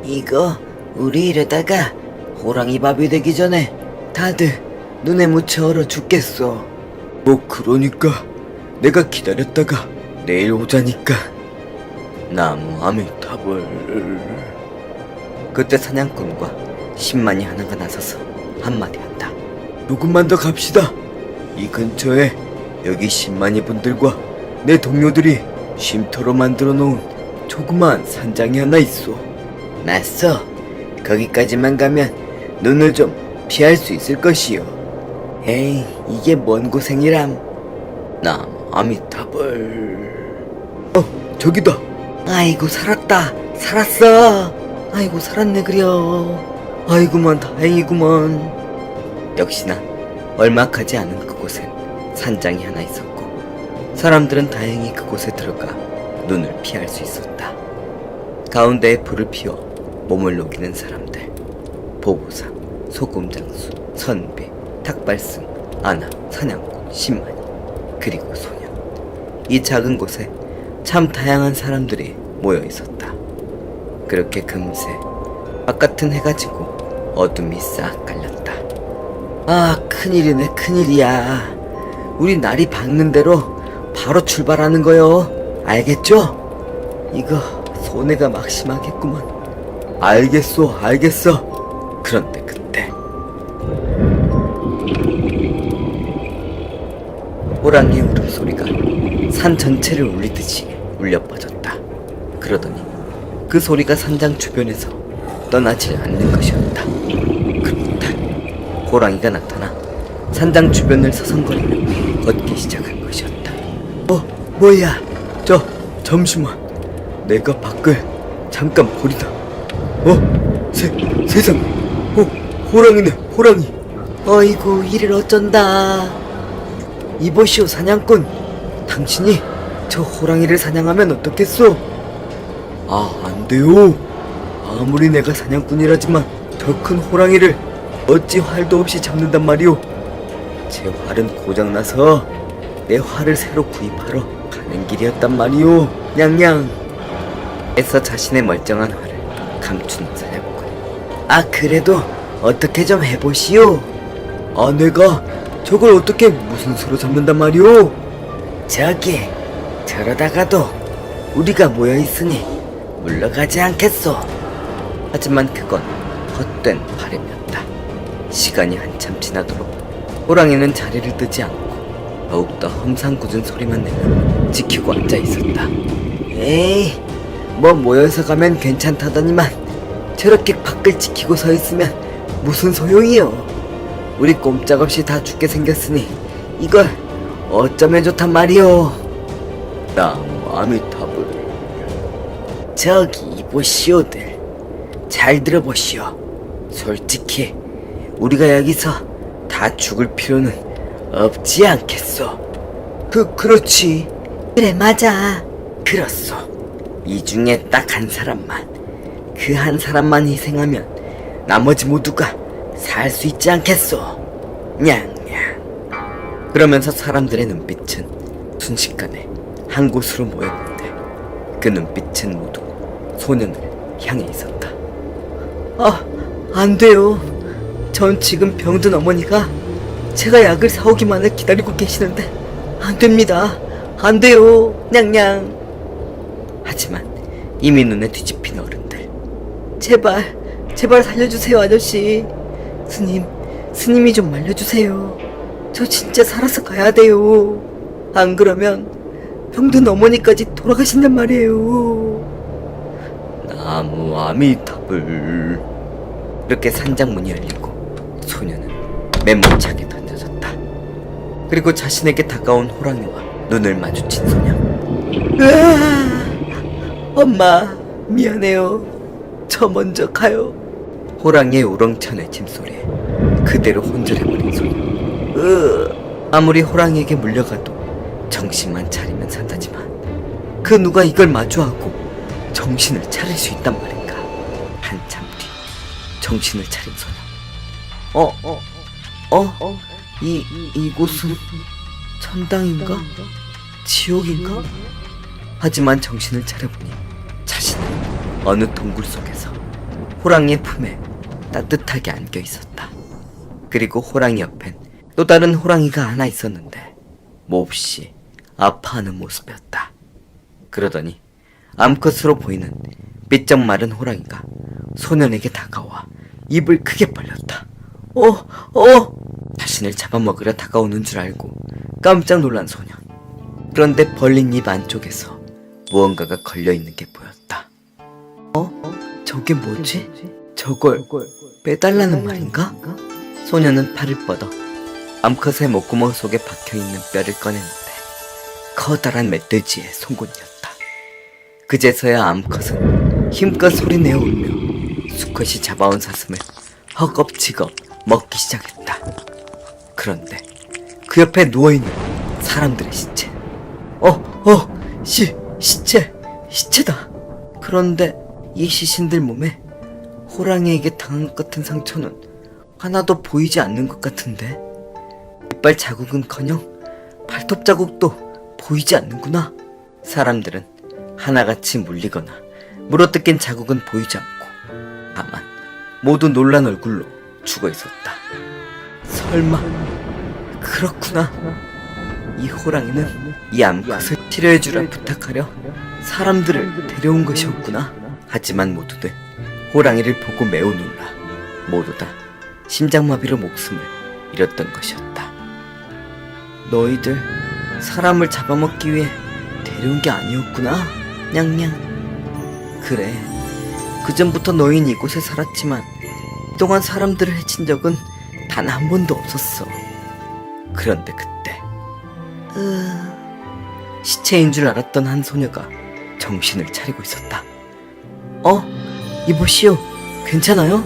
이거 우리 이러다가 호랑이 밥이 되기 전에 다들 눈에 묻혀 얼어 죽겠어. 뭐 그러니까 내가 기다렸다가 내일 오자니까. 나무 아미타불. 그때 사냥꾼과 10만이 하나가 나서서 한마디 한다. 조금만 더 갑시다. 이 근처에 여기 10만이 분들과 내 동료들이 쉼터로 만들어 놓은 조그만 산장이 하나 있어. 맞소. 거기까지만 가면 눈을 좀 피할 수 있을 것이요. 에이, 이게 뭔 고생이람. 나무 아미타불. 저기다. 아이고, 살았다. 살았어. 아이고, 살았네 그려. 아이고만 다행이구먼. 역시나 얼마 가지 않은 그곳엔 산장이 하나 있었고 사람들은 다행히 그곳에 들어가 눈을 피할 수 있었다. 가운데에 불을 피워 몸을 녹이는 사람들, 보부상, 소금장수, 선비, 탁발승, 아나, 사냥꾼, 신만이, 그리고 소년. 이 작은 곳에 참 다양한 사람들이 모여 있었다. 그렇게 금세 바깥은 해가 지고 어둠이 싹 깔렸다. 아, 큰일이네, 큰일이야. 우리 날이 밝는 대로 바로 출발하는 거요. 알겠죠? 이거 손해가 막심하겠구먼. 알겠어. 그런데 그때 호랑이의 울음소리가 산 전체를 울리듯이 울려 퍼졌다. 그러더니 그 소리가 산장 주변에서 떠나질 않는 것이었다. 그렇다. 호랑이가 나타나 산장 주변을 서성거리며 걷기 시작한 것이었다. 뭐야? 잠시만. 내가 밖을 잠깐 보리다. 세상에. 호랑이네, 호랑이. 어이구, 이를 어쩐다. 이보시오, 사냥꾼. 당신이 저 호랑이를 사냥하면 어떻겠소? 안 돼요. 아무리 내가 사냥꾼이라지만 저 큰 호랑이를 어찌 활도 없이 잡는단 말이오. 제 활은 고장나서 내 활을 새로 구입하러 가는 길이었단 말이오. 냥냥. 애써 자신의 멀쩡한 활을 감추는 사냥꾼. 그래도 어떻게 좀 해보시오. 내가 저걸 어떻게 무슨 수로 잡는단 말이오? 저기, 저러다가도 우리가 모여있으니 물러가지 않겠소. 하지만 그건 헛된 바람이었다. 시간이 한참 지나도록 호랑이는 자리를 뜨지 않고 더욱더 험상궂은 소리만 내며 지키고 앉아 있었다. 에이, 뭐 모여서 가면 괜찮다더니만 저렇게 밖을 지키고 서 있으면 무슨 소용이요. 우리 꼼짝없이 다 죽게 생겼으니 이걸 어쩌면 좋단 말이오. 나무 아미타불. 저기 이보시오들, 잘 들어보시오. 솔직히 우리가 여기서 다 죽을 필요는 없지 않겠소. 그렇지. 그래, 맞아. 그렇소. 이 중에 딱 한 사람만, 그 한 사람만 희생하면 나머지 모두가 살 수 있지 않겠소. 냥냥. 그러면서 사람들의 눈빛은 순식간에 한 곳으로 모였는데 그 눈빛은 모두 소년을 향해 있었다. 안 돼요. 전 지금 병든 어머니가 제가 약을 사오기만을 기다리고 계시는데 안 됩니다. 안 돼요. 냥냥. 하지만 이미 눈에 뒤집힌 어른들. 제발 살려주세요, 아저씨. 스님이 좀 말려주세요. 저 진짜 살아서 가야 돼요. 안 그러면 병든 어머니까지 돌아가신단 말이에요. 나무 아미타불. 이렇게 산장문이 열리고 소녀는 매몰차게 던져졌다. 그리고 자신에게 다가온 호랑이와 눈을 마주친 소녀. 으아! 엄마, 미안해요. 저 먼저 가요. 호랑이의 우렁찬 외침소리에 그대로 혼절해버린 소녀. 아무리 호랑이에게 물려가도 정신만 차리면 산다지만 그 누가 이걸 마주하고 정신을 차릴 수 있단 말인가. 한참 뒤 정신을 차린 소녀. 이곳은 천당인가? 지옥인가? 하지만 정신을 차려보니 자신은 어느 동굴 속에서 호랑이의 품에 따뜻하게 안겨 있었다. 그리고 호랑이 옆엔 또 다른 호랑이가 하나 있었는데 몹시 아파하는 모습이었다. 그러더니 암컷으로 보이는 삐쩍 마른 호랑이가 소년에게 다가와 입을 크게 벌렸다. 자신을 잡아먹으려 다가오는 줄 알고 깜짝 놀란 소년. 그런데 벌린 입 안쪽에서 무언가가 걸려있는 게 보였다. 저게 뭐지? 저걸 빼달라는 말인가? 소년은 팔을 뻗어 암컷의 목구멍 속에 박혀있는 뼈를 꺼냈는데 커다란 멧돼지의 송곳니였다. 그제서야 암컷은 힘껏 소리내어 울며 수컷이 잡아온 사슴을 허겁지겁 먹기 시작했다. 그런데 그 옆에 누워있는 사람들의 시체. 시체다. 그런데 이 시신들 몸에 호랑이에게 당한 것 같은 상처는 하나도 보이지 않는 것 같은데 이빨 자국은커녕 발톱 자국도 보이지 않는구나. 사람들은 하나같이 물리거나 물어뜯긴 자국은 보이지 않고 다만 모두 놀란 얼굴로 죽어 있었다. 설마 그렇구나. 이 호랑이는 이 암컷을 치료해주라 부탁하려 사람들을 데려온 것이었구나. 하지만 모두들 호랑이를 보고 매우 놀라 모두 다 심장마비로 목숨을 잃었던 것이었다. 너희들 사람을 잡아먹기 위해 데려온 게 아니었구나. 냥냥. 그래, 그전부터 너희는 이곳에 살았지만 그동안 사람들을 해친 적은 단 한 번도 없었어. 그런데 그때 시체인 줄 알았던 한 소녀가 정신을 차리고 있었다. 이보시오. 괜찮아요?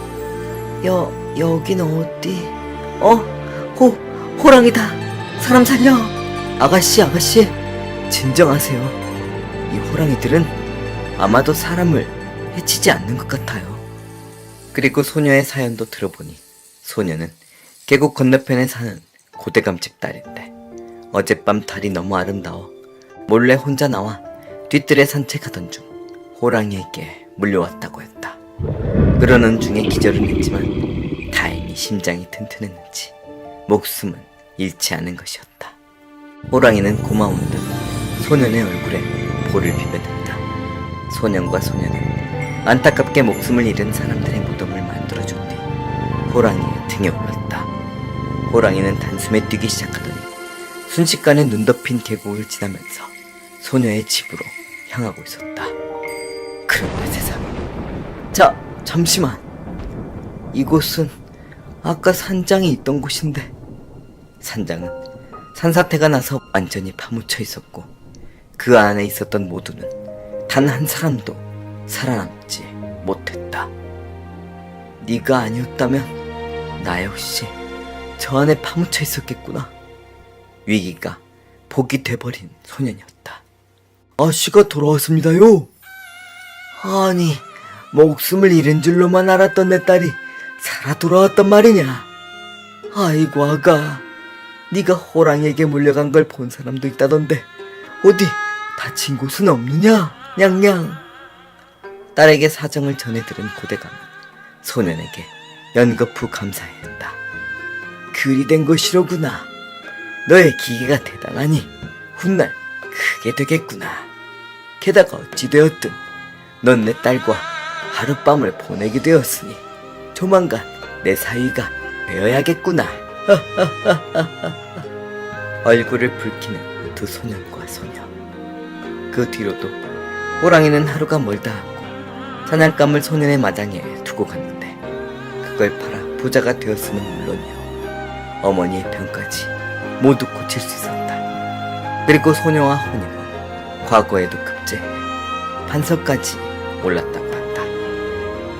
여긴 어디? 호랑이다. 사람 살려. 아가씨. 진정하세요. 이 호랑이들은 아마도 사람을 해치지 않는 것 같아요. 그리고 소녀의 사연도 들어보니 소녀는 계곡 건너편에 사는 고대감집 딸인데 어젯밤 달이 너무 아름다워 몰래 혼자 나와 뒤뜰에 산책하던 중 호랑이에게 물려왔다고 했다. 그러는 중에 기절은 했지만 다행히 심장이 튼튼했는지 목숨은 잃지 않은 것이었다. 호랑이는 고마운 듯 소년의 얼굴에 볼을 비벼댄다. 소년과 소녀는 안타깝게 목숨을 잃은 사람들의 무덤을 만들어준 뒤 호랑이의 등에 올랐다. 호랑이는 단숨에 뛰기 시작하더니 순식간에 눈 덮인 계곡을 지나면서 소녀의 집으로 향하고 있었다. 그런데 세상에. 잠시만. 이곳은 아까 산장이 있던 곳인데. 산장은 산사태가 나서 완전히 파묻혀 있었고 그 안에 있었던 모두는 단 한 사람도 살아남지 못했다. 네가 아니었다면 나 역시 저 안에 파묻혀 있었겠구나. 위기가 복이 돼버린 소년이었다. 아씨가 돌아왔습니다요. 아니, 목숨을 잃은 줄로만 알았던 내 딸이 살아 돌아왔단 말이냐? 아이고 아가, 네가 호랑이에게 몰려간 걸 본 사람도 있다던데 어디 다친 곳은 없느냐? 냥냥. 딸에게 사정을 전해 들은 고대감은 소년에게 연거푸 감사했다. 그리 된 것이로구나. 너의 기계가 대단하니 훗날 크게 되겠구나. 게다가 어찌되었든 넌 내 딸과 하룻밤을 보내게 되었으니 조만간 내 사위가 되어야겠구나. 얼굴을 붉히는 두 소년과 소녀. 그 뒤로도 호랑이는 하루가 멀다 하고 사냥감을 소년의 마당에 두고 갔는데 그걸 팔아 부자가 되었으면 물론이요 어머니의 병까지 모두 고칠 수 있었다. 그리고 소녀와 혼인은 과거에도 급제해 판서까지 올랐다고 한다.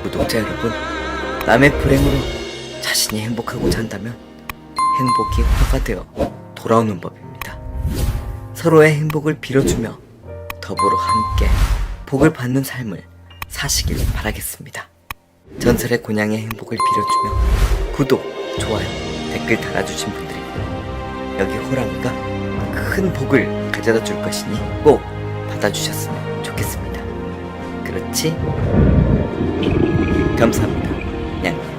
구독자 여러분, 남의 불행으로 자신이 행복하고자 한다면 행복이 화가 되어 돌아오는 법입니다. 서로의 행복을 빌어주며 더불어 함께 복을 받는 삶을 사시길 바라겠습니다. 전설의 곤양의 행복을 빌어주며 구독, 좋아요, 댓글 달아주신 분들이고 여기 호랑이가 큰 복을 가져다 줄 것이니 꼭 받아주셨으면 좋겠습니다. 그렇지? 감사합니다. 냥.